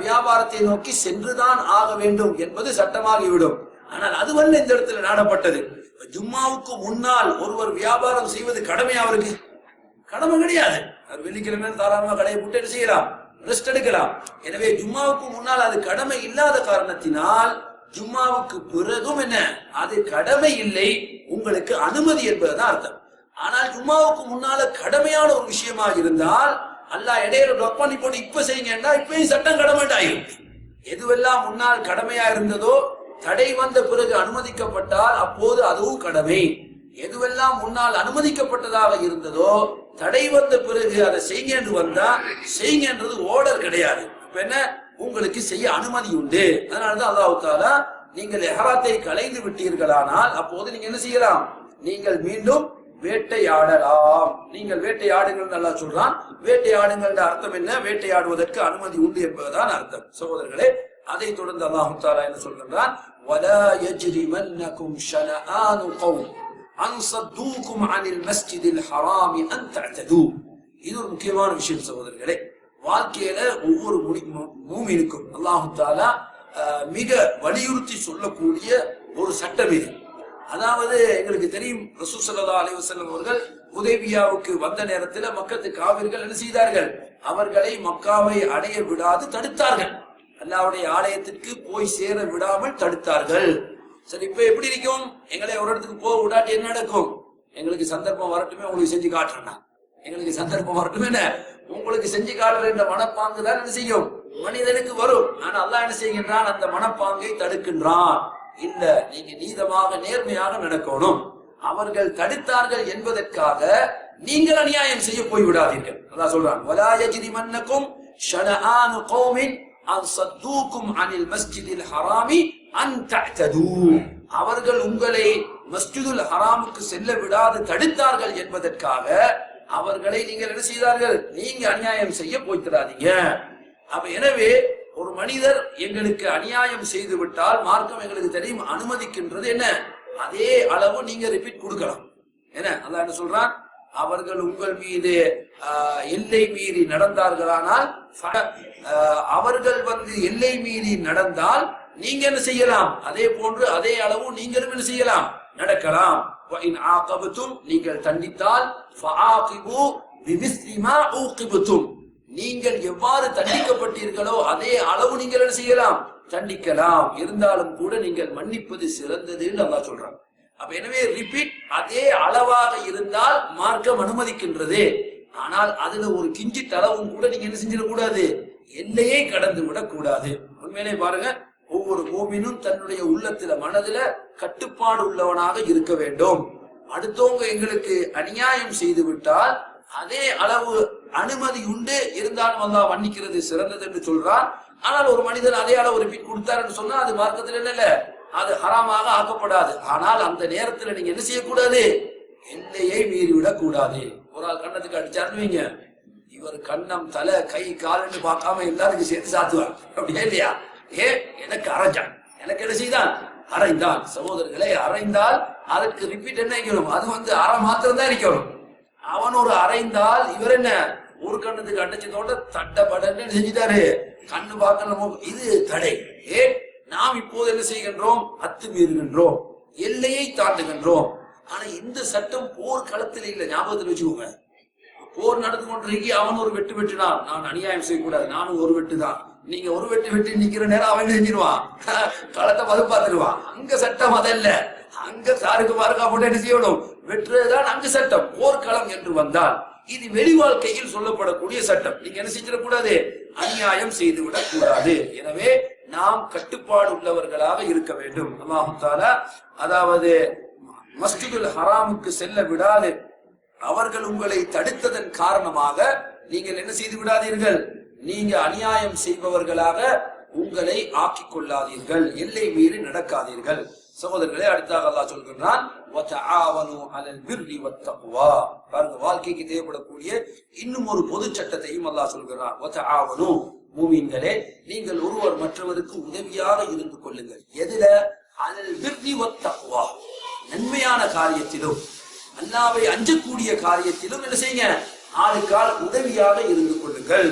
வியாபாரத்தை நோக்கி சென்றுதான் ஆக வேண்டும் என்பது சட்டமாகிவிடும். ஆனால் அதுவல்ல இந்த இடத்துல நாடப்பட்டது. ஜும்மாவுக்கு முன்னால் ஒருவர் வியாபாரம் செய்வது கடமை, அவருக்கு கடமை கிடையாது. வெள்ளிக்கிழமை தாராளமா கடையை போட்டு என்ன செய்யலாம், ரெஸ்ட் எடுக்கலாம். எனவே ஜும்மாவுக்கு முன்னால் அது கடமை இல்லாத காரணத்தினால் ஜும்மாவுக்கு பிறகும் என்ன, அது கடமை இல்லை, உங்களுக்கு அனுமதி என்பதுதான் அர்த்தம். ஆனால் ஜும்மாவுக்கு முன்னால கடமையான ஒரு விஷயமா இருந்தால் அல்லாஹ் இடையில பிளாக் பண்ணி போட்டு இப்ப செய்யுங்கன்னா இப்பயும் சட்டம் கடமையாயிரும். எதுவெல்லாம் முன்னால் கடமையா இருந்ததோ தடை வந்த பிறகு அனுமதிக்கப்பட்டால் அப்போது அதுவும் கடமை. எதுவெல்லாம் முன்னால் அனுமதிக்கப்பட்டதாக இருந்ததோ தடை வந்த பிறகு அதை செய்யுங்க என்று வந்தா செய்யுங்கன்றது ஓர்டர் கிடையாது. இப்ப என்ன, உங்களுக்கு செய்ய அனுமதி உண்டு. அதனாலதான் அல்லாஹ் தஆலா நீங்கள் இஹ்ராத்தை கலைந்து விட்டீர்களானால் அப்போது நீங்க என்ன செய்யலாம், நீங்கள் மீண்டும் வேட்டையாடலாம். நீங்கள் வேட்டையாடுங்கள் அல்லாஹ் சொல்றான். வேட்டையாடுங்கள் அர்த்தம் என்ன, வேட்டையாடுவதற்கு அனுமதி உண்டு என்பதுதான் அர்த்தம். சகோதரர்களே, அதை தொடர்ந்து அல்லாஹ் தஆலா என்ன சொல்கின்றான்? வலா யஜ்ரிமன்னகும் ஷனஆனு கௌம் அன் ஸத்தூகும் அனில் மஸ்ஜிதில் ஹராமி அன் தஅதது. இது ஒரு முக்கியமான விஷயம் சகோதரர்களே. வாழ்க்கையில ஒவ்வொரு மூமினுக்கும் அல்லாஹ் தஆலா மிக வலியுறுத்தி சொல்லக்கூடிய ஒரு சட்டம் இது. அதாவது எங்களுக்கு தெரியும், ரசூல் ஸல்லல்லாஹு அலைஹி வஸல்லம் அவர்கள் ஹுதைபியாவுக்கு வந்த நேரத்தில் மக்கத்து காவிர்கள் என்ன செய்தார்கள், அவர்களை மக்காவை அடைய விடாது தடுத்தார்கள். அல்லாஹ்வுடைய ஆலயத்திற்கு போய் சேர விடாமல் தடுத்தார்கள். சரி, இப்ப எப்படி இருக்கும், எங்களை ஒரு இடத்துக்கு போக விடாட்டி என்ன நடக்கும், எங்களுக்கு சந்தர்ப்பம் வரட்டுமே உங்களுக்கு செஞ்சு காட்டுறேன், எங்களுக்கு சந்தர்ப்பம் வரட்டுமே உங்களுக்கு செஞ்சு காட்டுற என்ற மனப்பாங்கு தான் என்ன செய்யும், மனிதனுக்கு வரும். ஆனா அல்லாஹ் என்ன செய்கின்றான், அந்த மனப்பாங்கை தடுக்கின்றான். இல்ல, நீங்க நீதமாக நேர்மையாக நடக்கணும். அவர்கள் தடுத்தார்கள் என்பதற்காக நீங்கள் அநியாயம் செய்ய போய் விடாதீர்கள். அல்லாஹ் சொல்றான், வலா யஜ்ரிமன்னகும் ஷனஆனு கௌமின் அன் ஸத்தூகும் அனில் மஸ்ஜிதில் ஹராமி அன் தஅதது. அவர்கள் உங்களை மஸ்ஜிதுல் ஹராமுக்கு செல்ல விடாது தடுத்தார்கள் என்பதற்காக அவர்களை நீங்கள் என்ன செய்தார்கள், நீங்க அநியாயம் செய்ய போய்த்திராதீங்க. அப்ப எனவே ஒரு மனிதர் எங்களுக்கு அநியாயம் செய்து விட்டால் மார்க்கம் எங்களுக்கு தெரியும் அனுமதிக்கின்றது என்ன, அதே அளவு நீங்க ரிப்பீட் கொடுக்கலாம். என்ன அல்லாஹ் என்ன சொல்றான், அவர்கள் உங்கள் மீது எல்லை மீறி நடந்தார்களானால் அவர்கள் எல்லை மீறி நடந்தால் நீங்க என்ன செய்யலாம், அதே போன்று அதே அளவு நீங்களும் என்ன செய்யலாம், நடக்கலாம். நீங்கள் தண்டித்தால் நீங்கள் எவ்வாறு தண்டிக்கப்பட்டீர்களோ அதே அளவு நீங்கள் என்ன செய்யலாம், தண்டிக்கலாம். இருந்தாலும் கூட நீங்கள் மன்னிப்பது சிறந்ததுன்னு அல்லாஹ் சொல்றாங்க. அப்ப எனவே ரிப்பீட் அதே அளவாக இருந்தால் மார்க்கம் அனுமதிக்கின்றது. ஆனால் அதுல ஒரு கிஞ்சித் அளவும் கூட நீங்க என்ன செஞ்சிடக்கூடாது, எல்லையை கடந்து விடக்கூடாது. உண்மையிலே பாருங்க, ஒவ்வொரு மூமினும் தன்னுடைய உள்ளத்துல மனதுல கட்டுப்பாடு உள்ளவனாக இருக்க வேண்டும். அடுத்தவங்க எங்களுக்கு அநியாயம் செய்து விட்டால் அதே அளவு அனுமதி உண்டு, இருந்தாலும் அல்லாஹ் மன்னிக்கிறது சிறந்தது என்று சொல்றான். ஆனால் ஒரு மனிதன் அதே அளவு ரிப்பீட் கொடுத்தாருன்னு சொன்னா அது மார்க்கத்துல இல்ல, அது ஹராமாக ஆக்கப்படாது. ஆனால் அந்த நேரத்துல நீங்க என்ன செய்யக்கூடாது, எல்லையை மீறிவிடக் கூடாது. ஒரு ஆள் கண்ணத்துக்கு அடிச்சாருன்னு, இவர் கண்ணம் தலை கை கால்னு பார்க்காம எல்லாருக்கும் சேர்த்து சாத்துவார், அப்படியே இல்லையா? எனக்கு அரைஞ்சான், எனக்கு என்ன செய்தான், அரைந்தான். சகோதரர்களை, அரைந்தால் அதற்கு ரிப்பீட் என்ன இருக்கணும், அது அரை மாத்திரம் தான் இருக்கணும். அவன் ஒரு அரைந்தால் இவர் என்ன ஒரு கண்ணத்துக்கு அடிச்சதோட தட்டப்படன்னு செஞ்சுட்டாரு, கண்ணு பார்க்கணும், இது தடை. நாம் இப்போது என்ன செய்கின்றோம், அத்துமீறுகின்றோம், எல்லையை தாண்டுகின்றோம். ஆனா இந்த சட்டம் போர் களத்தில் இல்லை, ஞாபகத்தில் வச்சுக்கோங்க. போர் நடந்து கொண்டிருக்கி அவன் ஒரு வெட்டு வெட்டினான், நான் அநியாயம் செய்யக்கூடாது, நானும் ஒரு வெட்டு தான். நீங்க ஒரு வெட்டு நிக்கிற நேரம் அவன் செஞ்சிருவான், களத்தை மதுப்பாத்துருவான். அங்க சட்டம் அதல்ல, அங்க சாருக்கு மார்க்கா போட்டு என்ன செய்யணும், வெற்றுதான் அங்கு சட்டம். போர்க்களம் என்று வந்தால் இது வெளி வாழ்க்கையில் சொல்லப்படக்கூடிய சட்டம். நீங்க என்ன செஞ்சிடக்கூடாது, அநியாயம் செய்து விடக் கூடாது. எனவே நாம் கட்டுப்பாடு உள்ளவர்களாக இருக்க வேண்டும். அல்லாஹ் தஆலா அதாவது மஸ்ஜிதுல் ஹராமுக்கு செல்ல விடாது அவர்கள் உங்களை தடுத்ததன் காரணமாக நீங்கள் என்ன செய்து விடாதீர்கள், நீங்க அநியாயம் செய்பவர்களாக உங்களை ஆக்கிக் கொள்ளாதீர்கள், எல்லை மீறி நடக்காதீர்கள். சகோதரர்களே, அடுத்தாக அல்லாஹ் சொல்கின்றான், வதஆவனு அலல் பிர்ரி வத்தக்வா. பாருங்க, வாழ்க்கைக்கு தேவைப்படக்கூடிய இன்னும் ஒரு பொது சட்டத்தையும் அல்லாஹ் சொல்கிறான். வதஆவனு, மூமின்களே, நீங்கள் ஒருவர் மற்றவருக்கு உதவியாக இருந்து கொள்ளுங்கள். எதுல, அலல் பிர்ரி வத்தக்வா, நன்மையான காரியத்திலும் அல்லாஹ்வை அஞ்சக்கூடிய காரியத்திலும் என்ன செய்யுங்க, ஆளுக்கால் உதவியாக இருந்து கொள்ளுங்கள்.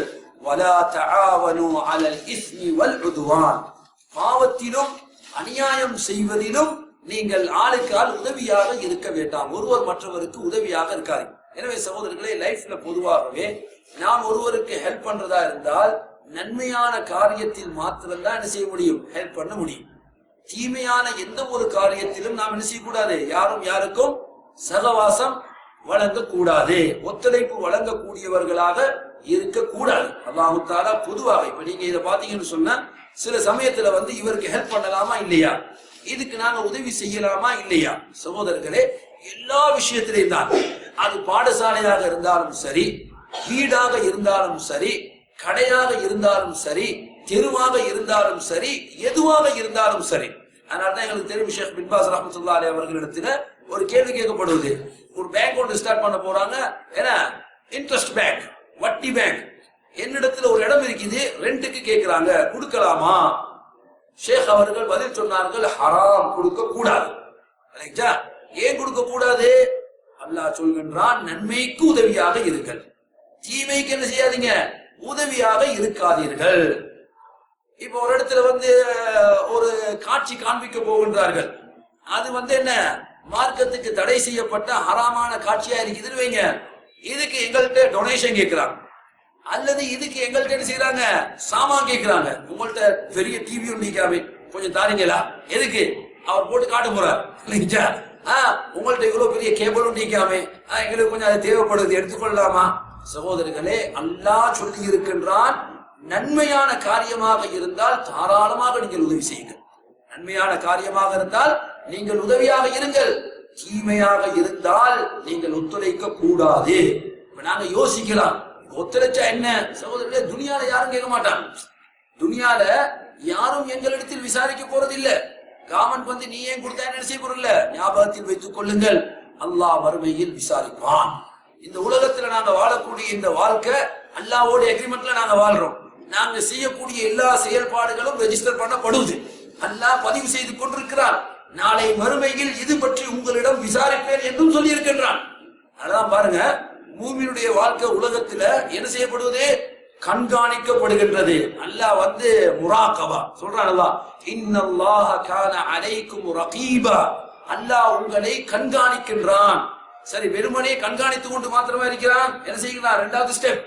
வலா தஆவனு அலல் இஸ்மி வல் உத்வான், பாவத்திலும் அநியாயம் செய்வதிலும் நீங்கள் ஆளுக்கால் உதவியாக இருக்க வேண்டாம். ஒருவர் மற்றவருக்கு உதவியாக இருக்காது. எனவே சகோதரர்களே, லைஃப்ல பொதுவாகவே நாம் ஒருவருக்கு ஹெல்ப் பண்றதா இருந்தால் நன்மையான காரியத்தில் மாத்திரம்தான் என்ன செய்ய முடியும், ஹெல்ப் பண்ண முடியும். தீமையான எந்த ஒரு காரியத்திலும் நாம் என்ன செய்யக்கூடாது, யாரும் யாருக்கும் சகவாசம் வழங்கக்கூடாது, ஒத்துழைப்பு வழங்கக்கூடியவர்களாக இருக்கக்கூடாது. அல்லாஹ் தஆலா பொதுவாக இப்ப நீங்க இதை பாத்தீங்கன்னு சொன்னா சில சமயத்துல இவருக்கு ஹெல்ப் பண்ணலாமா இல்லையா, இதுக்கு நாங்க உதவி செய்யலாமா இல்லையா. சகோதரர்களே, எல்லா விஷயத்திலையும் தான், அது பாடசாலையாக இருந்தாலும் சரி, வீடாக இருந்தாலும் சரி, கடையாக இருந்தாலும் சரி, தெருவாக இருந்தாலும் சரி, எதுவாக இருந்தாலும் சரி. அதனாலதான் எங்களுக்கு தெரியும், ஷேக் பின் பாஸ் ரஹ்மத்துல்லாஹி அலைஹி அவர்களிடத்துல ஒரு கேள்வி கேட்கப்படுவது, ஒரு பேங்க் ஒன்று ஸ்டார்ட் பண்ண போறாங்க, ஏன்னா இன்ட்ரெஸ்ட் பேங்க், வட்டி பேங்க், என்னிடத்துல ஒரு இடம் இருக்குது, ரெண்டுக்கு கேட்கிறாங்க, கொடுக்கலாமா? ஷேக் அவர்கள் பதில் சொன்னார்கள், ஹராம், கொடுக்க கூடாது. ஏன் கொடுக்க கூடாது? அல்லாஹ் சொல்கின்றான், நன்மைக்கு உதவியாக இருங்கள், தீமைக்கு என்ன செய்யாதீங்க, உதவியாக இருக்காதீர்கள். இப்ப ஒரு இடத்துல ஒரு காட்சி காண்பிக்க போகின்றார்கள், அது என்ன மார்க்கத்துக்கு தடை செய்யப்பட்ட ஹராமான காட்சியா இருக்குதுன்னு வைங்க, இதுக்கு எங்கள்கிட்ட டொனேஷன் கேட்கிறாங்க, அல்லது இதுக்கு எங்கள்கிட்ட என்ன செய்யறாங்க, சாமான் கேட்கிறாங்க. உங்கள்கிட்ட பெரிய டிவி ஒன்றிக்காமே கொஞ்சம் தாரீங்களா, எதுக்கு, அவர் போட்டு காட்ட போறார் இல்லைங்களா, உங்கள்கிட்ட இவ்வளவு பெரிய கேபிள் ஒன்றிக்காமே, எங்களுக்கு கொஞ்சம் அது தேவைப்படுது, எடுத்துக்கொள்ளலாமா? சகோதரர்களே, அல்லாஹ் சொல்லி இருக்கின்றான், நன்மையான காரியமாக இருந்தால் தாராளமாக நீங்கள் உதவி செய்யுங்கள். நன்மையான காரியமாக இருந்தால் நீங்கள் உதவியாக இருங்கள், தீமையாக இருந்தால் நீங்கள் ஒத்துழைக்க கூடாது. நாங்க யோசிக்கலாம், ஒத்துழைச்சா என்ன? சகோதரர்களே, துனியால யாரும் கேட்க மாட்டாங்க, துனியால யாரும் எங்களிடத்தில் விசாரிக்க போறது இல்ல. கவர்மெண்ட் நீ ஏன் கொடுத்தா என்ன செய்ய போறல, ஞாபகத்தில் வைத்துக் கொள்ளுங்கள், அல்லாஹ் மறுமையில் விசாரிப்பான். இந்த உலகத்துல நாங்க வாழக்கூடிய இந்த வாழ்க்கை அல்லாஹ்வோட அக்ரிமெண்ட்ல நாங்க வாழ்றோம். நாங்க செய்யக்கூடிய எல்லா செயல்பாடுகளும் ரெஜிஸ்டர் பண்ணப்படுது. அல்லாஹ் பதிவு செய்து கொண்டிருக்கிறான். நாளை மறுமையில் இது பற்றி உங்களிடம் விசாரிப்பேன் என்றும் சொல்லி இருக்கின்றான். அதான் பாருங்க, மூமினுடைய வாழ்க்கை உலகத்துல என்ன செய்யப்படுவது? கண்காணிக்கப்படுகின்றது. அல்லாஹ் வந்து முராகபா சொல்றான். அல்லாஹ் இன்னல்லாஹ கான அலைக்கும் ரகீபா, அல்லாஹ் உங்களை கண்காணிக்கின்றான். சரி, வெறுமனே கண்காணித்துக் கொண்டு மாத்திரமா இருக்கிறான். என்ன செய்கிறான்? இரண்டாவது ஸ்டெப்,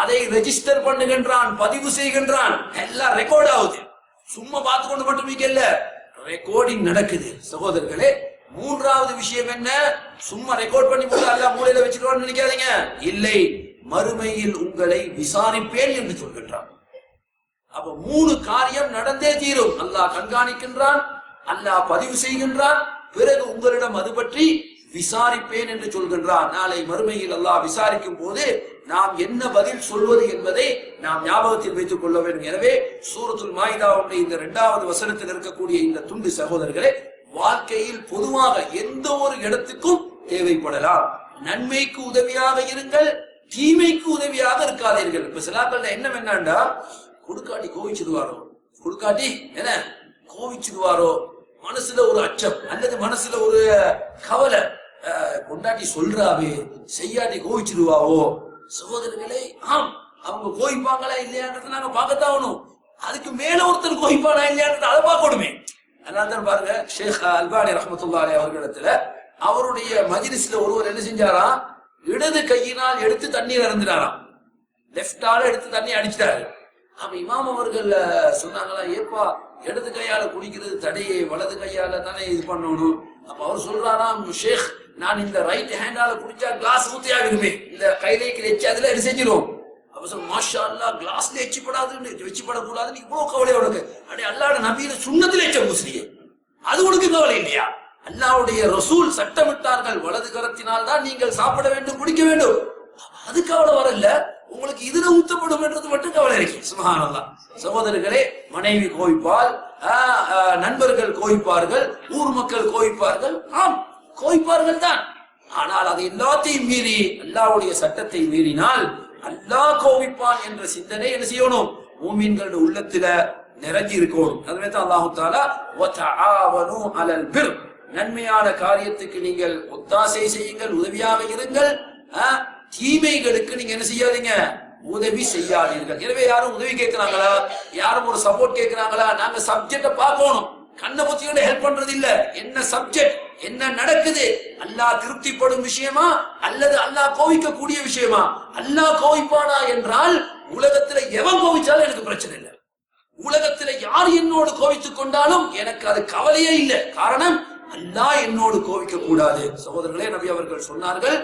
அதை ரெஜிஸ்டர் பண்ணுகின்றான், பதிவு செய்கின்றான். எல்லாம் ரெக்கார்ட் ஆகுது. சும்மா பார்த்து கொண்டு மட்டும் இல்ல, ரெக்கார்டிங் நடக்குது. சகோதரர்களே, மூன்றாவது விஷயம் என்ன? சும்மா ரெக்கார்ட் பண்ணி போட்டு அல்லாஹ் மூலையில வச்சுக்கணும்னு நினைக்காதீங்க. இல்லை, மறுமையில் உங்களை விசாரிப்பேன் என்று சொல்கின்றான். அப்ப 3 காரியம் நடந்தே தீரும். அல்லாஹ் கண்காணிக்கின்றான், அல்லாஹ் பதிவு செய்கின்றான், பிறகு உங்களிடம் அது பற்றி விசாரிப்பேன் என்று சொல்கின்றான். நாளை மறுமையில் அல்லாஹ் விசாரிக்கும் போது நாம் என்ன பதில் சொல்வது என்பதை நாம் ஞாபகத்தில் வைத்துக் கொள்ள வேண்டும். எனவே சூரத்துல் மாயிதாவுடைய இந்த 2வது வசனத்தில் இருக்கக்கூடிய இந்த துண்டு சகோதரர்களே, வாழ்க்கையில் பொதுவாக எந்த ஒரு இடத்துக்கும் தேவைப்படலாம். நன்மைக்கு உதவியாக இருங்கள், தீமைக்கு உதவியாக இருக்காதீர்கள். இப்ப சிலாக்கள் எண்ணம் என்னண்டா, கொடுக்காட்டி கோவிச்சிடுவாரோ, கொடுக்காட்டி என்ன கோவிச்சிடுவாரோ, மனசுல ஒரு அச்சம் அல்லது மனசுல ஒரு கவலை, கொண்டாட்டி சொல்றாவே செய்யாட்டி கோவிச்சிடுவாவோ. சகோதரர்களே, ஆம், அவங்க கோவிப்பாங்களா இல்லையான்றத நாங்க பார்க்கத்தான். அதுக்கு மேல ஒருத்தர் கோவிப்பானா இல்லையான்றத அதை பார்க்கணுமே. அதனால்தான் பாருங்க, ஷேக் அல்பானி ரஹ்மத்துல்லாஹி அலைஹி அவர்களிடத்துல அவருடைய மஜ்லிஸ்ல ஒருவர் என்ன செஞ்சாராம், இடது கையினால் எடுத்து தண்ணீர் அருந்தினாராம், லெப்டால எடுத்து தண்ணி அடிச்சிட்டாரு. அப்ப இமாம் அவர்கள் சொன்னாங்களா, ஏப்பா இடது கையால குடிக்கிறது தடையே, வலது கையால தானே இது பண்ணணும். அப்ப அவர் சொல்றாராம், ஷேக் நான் இந்த ரைட் ஹேண்டால குடிச்சா கிளாஸ் ஊத்தியாகிருமே, இந்த கையில எச்சு அதுல என்ன செஞ்சிடும். அப்ப சொல்ல, மாஷா அல்லா, கிளாஸ்ல எச்சிப்படாதுன்னு வச்சுப்படக்கூடாதுன்னு இவ்வளவு கவலை உனக்கு. அப்படியே அல்லாஹ்வுடைய நபியில சுன்னத்துல எச்ச முஸ்லியே, அது உனக்கு கவலை இல்லையா? அல்லாஹ்வுடைய ரசூல் சட்டமிட்டார்கள், வலது கரத்தினால் தான் நீங்கள் சாப்பிட வேண்டும், குடிக்க வேண்டும். அது கவலை வரல, உங்களுக்கு இதுல ஊத்தப்படும் என்றது மட்டும் கவலை இருக்கு. சுப்ஹானல்லாஹ். சகோதரர்களே, மனைவி கோவிப்பால், நண்பர்கள் கோவிப்பார்கள், ஊர் மக்கள் கோவிப்பார்கள், ஆம் கோவிப்பார்கள் தான். ஆனால் அது எல்லாத்தையும் மீறி அல்லாஹ்வுடைய சட்டத்தை மீறினால் அல்லாஹ் கோவிப்பான் என்ற சிந்தனை என்ன செய்யணும்? மூமின்களுடைய உள்ளத்துல நிறைஞ்சி இருக்கணும். அதுவே தான் அல்லாஹ் தஆலா வதஆவனு அலல் பிர், நன்மையான காரியத்துக்கு நீங்கள் ஒத்தாசை செய்யுங்கள், உதவியாக இருங்கள், தீமைகளுக்கு நீங்க என்ன செய்யாதீங்க, உதவி செய்யாதீர்கள். எனவே யாரும் உதவி கேட்கிறாங்களா, யாரும் ஒரு சப்போர்ட் கேட்கிறாங்களா, நாங்க சப்ஜெக்ட பார்க்கணும். கண்ணை பத்தியோட ஹெல்ப் பண்றது இல்ல, என்ன சப்ஜெக்ட், என்ன நடக்குது, அல்லாஹ் திருப்திப்படும் விஷயமா அல்லது அல்லாஹ் கோவிக்க கூடிய விஷயமா? அல்லாஹ் கோவிப்பானா என்றால் உலகத்துல எவன் கோவிச்சாலும் எனக்கு பிரச்சனை இல்லை. உலகத்துல யார் என்னோடு கோவித்துக் கொண்டாலும் எனக்கு அது கவலையே இல்லை. காரணம், அல்லாஹ் என்னோடு கோவிக்க கூடாது. சகோதரர்களே, நபி அவர்கள் சொன்னார்கள்,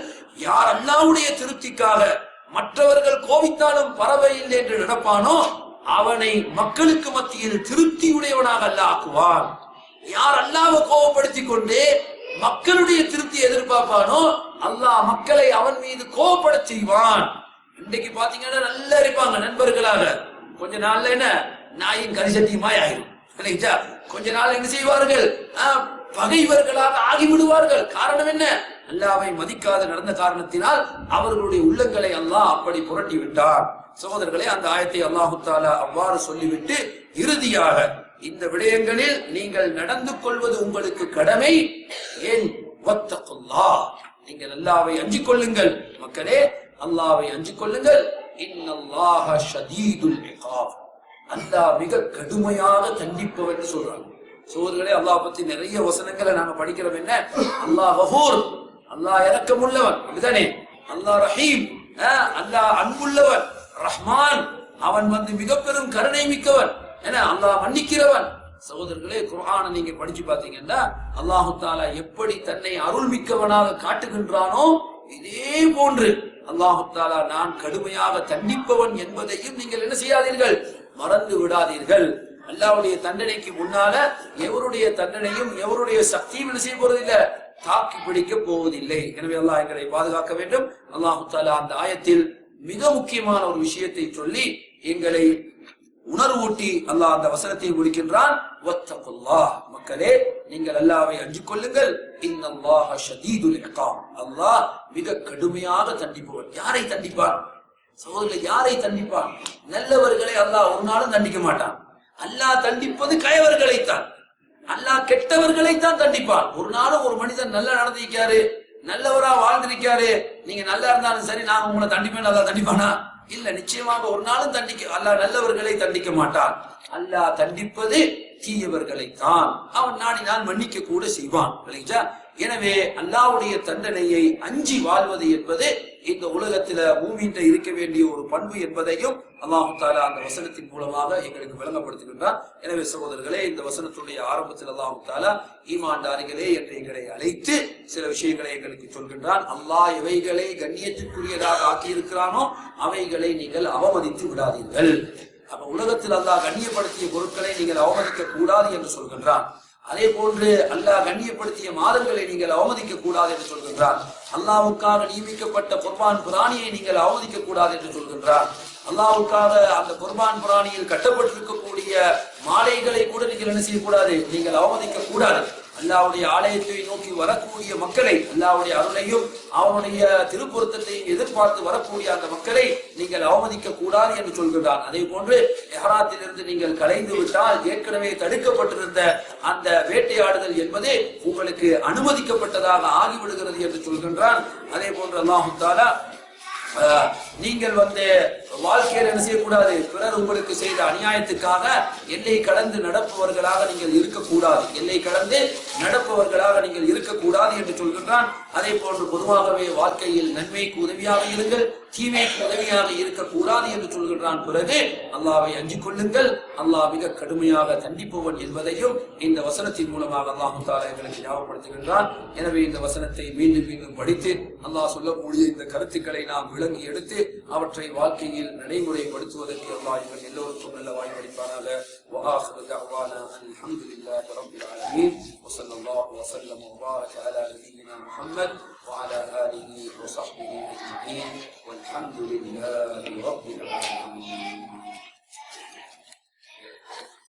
யார் அல்லாஹ்வுடைய திருப்திக்காக மற்றவர்கள் கோவித்தாலும் பரவாயில்லை என்று நடப்பானோ அவனை மக்களுக்கு மத்தியில் திருப்தியுடையவனாக அல்லாஹ் ஆக்குவான். யார் அல்லாஹ்வை கோபப்படுத்திக் கொண்டு மக்களுடைய திருப்தி எதிர்பார்ப்பானோ அல்லாஹ் மக்களை அவன் மீது கோபப்பட செய்வான். இன்னைக்கு பாத்தீங்கன்னா நல்லா இருப்பாங்க நண்பர்களாக, கொஞ்ச நாள்ல என்ன நாயின் கரிசட்டியுமாய் ஆயிரும். கொஞ்ச நாள் என்ன செய்வார்கள், பகைவர்களாக ஆகிவிடுவார்கள். காரணம் என்ன? அல்லாஹ்வை மதிக்காத நடந்த காரணத்தினால் அவர்களுடைய உள்ளங்களை அல்லாஹ் அப்படி புரட்டி விட்டார். சகோதரர்களே, அந்த ஆயத்தை அல்லாஹு தஆலா அவ்வாறு சொல்லிவிட்டு இறுதியாக இந்த விடயங்களில் நீங்கள் நடந்து கொள்வது உங்களுக்கு கடமை. ஏன்? வத்தகுல்லாஹ், நீங்கள் அல்லாஹ்வை அஞ்சிக் கொள்ளுங்கள். மக்களே, அல்லாஹ்வை அஞ்சிக் கொள்ளுங்கள். இன்னல்லாஹ ஷதீதுல் இகாப், அல்லாஹ் மிக கடுமையாக தண்டிப்பவன் என்று சொல்றாங்க. சகோதரர்களே, அல்லாஹ் பத்தி நிறைய வசனங்களை நாங்க படிக்கிறோம். என்ன? அல்லாஹ் கஃபூர், அல்லாஹ் இரக்கமுள்ளவன், அப்படிதானே? அல்லாஹ் ரஹீம், அல்லாஹ் அன்புள்ளவன். ரஹ்மான், அவன் வந்து மிக பெரும் கருணை மிக்கவன். என்ன? அல்லாஹ் மன்னிக்கிறவன். சகோதரர்களே, குர்ஆனை நீங்க படிச்சு பாத்தீங்கன்னா அல்லாஹு தஆலா எப்படி தன்னை அருள் மிக்கவனாக காட்டுகின்றானோ இதே போன்று அல்லாஹு தஆலா நான் கடுமையாக தண்டிப்பவன் என்பதையும் நீங்கள் என்ன செய்யாதீர்கள், மறந்து விடாதீர்கள். அல்லாஹ்வுடைய தண்டனைக்கு முன்னால எவருடைய தண்டனையும் எவருடைய சக்தியும் என்ன செய்ய போவதில்லை, தாக்கி பிடிக்க போவதில்லை. எனவே அல்லாஹ் எங்களை பாதுகாக்க வேண்டும். அல்லாஹு தஆலா அந்த ஆயத்தில் மிக முக்கியமான ஒரு விஷயத்தை சொல்லி எங்களை உணர்வூட்டி அல்லாஹ் அந்த வசனத்தை முடிக்கின்றான். வத்தகுல்லாஹ், மக்களே நீங்கள் அல்லாஹ்வை அஞ்சிக் கொள்ளுங்கள். இன்னல்லாஹ ஷதீதுல் இகாப், அல்லாஹ் மிக கடுமையாக தண்டிப்பவன். யாரை தண்டிப்பான் சகோதரர்களே? யாரை தண்டிப்பான்? நல்லவர்களை அல்லாஹ் ஒரு நாளும் தண்டிக்க மாட்டான். அல்லாஹ் தண்டிப்பது கயவர்களைத்தான். அல்லாஹ் கெட்டவர்களைத்தான் தண்டிப்பான். ஒரு நாளும் ஒரு மனிதன் நல்லா நடந்திருக்காரு, நல்லவரா வாழ்ந்திருக்காரு, நீங்க நல்லா இருந்தாலும் சரி நான் உங்களை தண்டிப்பேன், அல்லாஹ் தண்டிப்பானா? இல்ல, நிச்சயமாக ஒரு நாளும் அல்லாஹ் நல்லவர்களை தண்டிக்க மாட்டான். அல்லாஹ் தண்டிப்பது தீயவர்களைத்தான். அவன் நாடினால் மன்னிக்க கூட செய்வான். எனவே அல்லாஹ்வுடைய தண்டனையை அஞ்சி வாழ்வது என்பது இந்த உலகத்துல மூமின்ட்ட இருக்க வேண்டிய ஒரு பண்பு என்பதையும் அல்லாஹ் தஆலா அந்த வசனத்தின் மூலமாக எங்களுக்கு விளங்கப்படுத்துகின்றார். எனவே சகோதரர்களே, இந்த வசனத்துடைய ஆரம்பத்தில் அல்லாஹ் தஆலா ஈமான்தாரிகளே என்று எங்களை அழைத்து சில விஷயங்களை எங்களுக்கு சொல்கின்றான். அல்லாஹ் எவைகளை கண்ணியத்திற்குரியதாக ஆக்கியிருக்கிறானோ அவைகளை நீங்கள் அவமதித்து விடாதீர்கள். அப்ப உலகத்தில் அல்லாஹ் கண்ணியப்படுத்திய பொருட்களை நீங்கள் அவமதிக்க கூடாது என்று சொல்கின்றான். அதே போன்று அல்லாஹ் கண்ணியப்படுத்திய மாதங்களை நீங்கள் அவமதிக்க கூடாது என்று சொல்கின்றான். அல்லாஹ்வுக்காக நியமிக்கப்பட்ட குர்பான் பிராணியை நீங்கள் அவமதிக்க கூடாது என்று சொல்கின்றான். அல்லாஹ்வுக்காக அந்த குர்பான் பிராணியில் கட்டப்பட்டிருக்கக்கூடிய மாலைகளை கூட நீங்கள் என்ன செய்யக்கூடாது, நீங்கள் அவமதிக்க கூடாது. அல்லாஹ்வுடைய ஆலயத்தை நோக்கி வரக்கூடிய மக்களை, அல்லாஹ்வுடைய அருளையும் அவனுடைய திருப்பொருத்தத்தையும் எதிர்பார்த்து வரக்கூடிய அந்த மக்களை நீங்கள் அவமதிக்க கூடாது என்று சொல்கின்றான். அதே போன்று இஹ்ராத்திலிருந்து நீங்கள் கலைந்து விட்டால் ஏற்கனவே தடுக்கப்பட்டிருந்த அந்த வேட்டையாடுதல் என்பது உங்களுக்கு அனுமதிக்கப்பட்டதாக ஆகிவிடுகிறது என்று சொல்கின்றான். அதே போன்று அல்லாஹ் தஆலா நீங்கள் வாழ்க்கையில் என்ன செய்யக்கூடாது, பிறர் உங்களுக்கு செய்த அநியாயத்துக்காக எல்லை கடந்து நடப்பவர்களாக நீங்கள் இருக்கக்கூடாது, எல்லை கடந்து நடப்பவர்களாக நீங்கள் இருக்கக்கூடாது என்று சொல்கின்றான். அதே போன்று பொதுவாகவே வாழ்க்கையில் நன்மைக்கு உதவியாக இருங்கள், தீமைக்கு உதவியாக இருக்கக்கூடாது என்று சொல்கின்றான். பிறகு அல்லாஹ்வை அஞ்சிக் கொள்ளுங்கள், அல்லாஹ் மிக கடுமையாக தண்டிப்பவன் என்பதையும் இந்த வசனத்தின் மூலமாக அல்லாஹ் தஆலா எங்களுக்கு ஞாபகப்படுத்துகின்றான். எனவே இந்த வசனத்தை மீண்டும் மீண்டும் படித்து அல்லாஹ் சொல்லக்கூடிய இந்த கருத்துக்களை நாம் விளங்கி எடுத்து அவற்றை வாழ்க்கையில் நடைமுறைப்படுத்துவதற்கு அல்லாஹ் எங்கள் எல்லோருக்கும் நல்ல வாய்ப்பளிப்பானாக. وآخر دعوانا الحمد لله رب العالمين وصلى الله وسلم وبارك على نبينا محمد وعلى آله وصحبه أجمعين والحمد لله رب العالمين.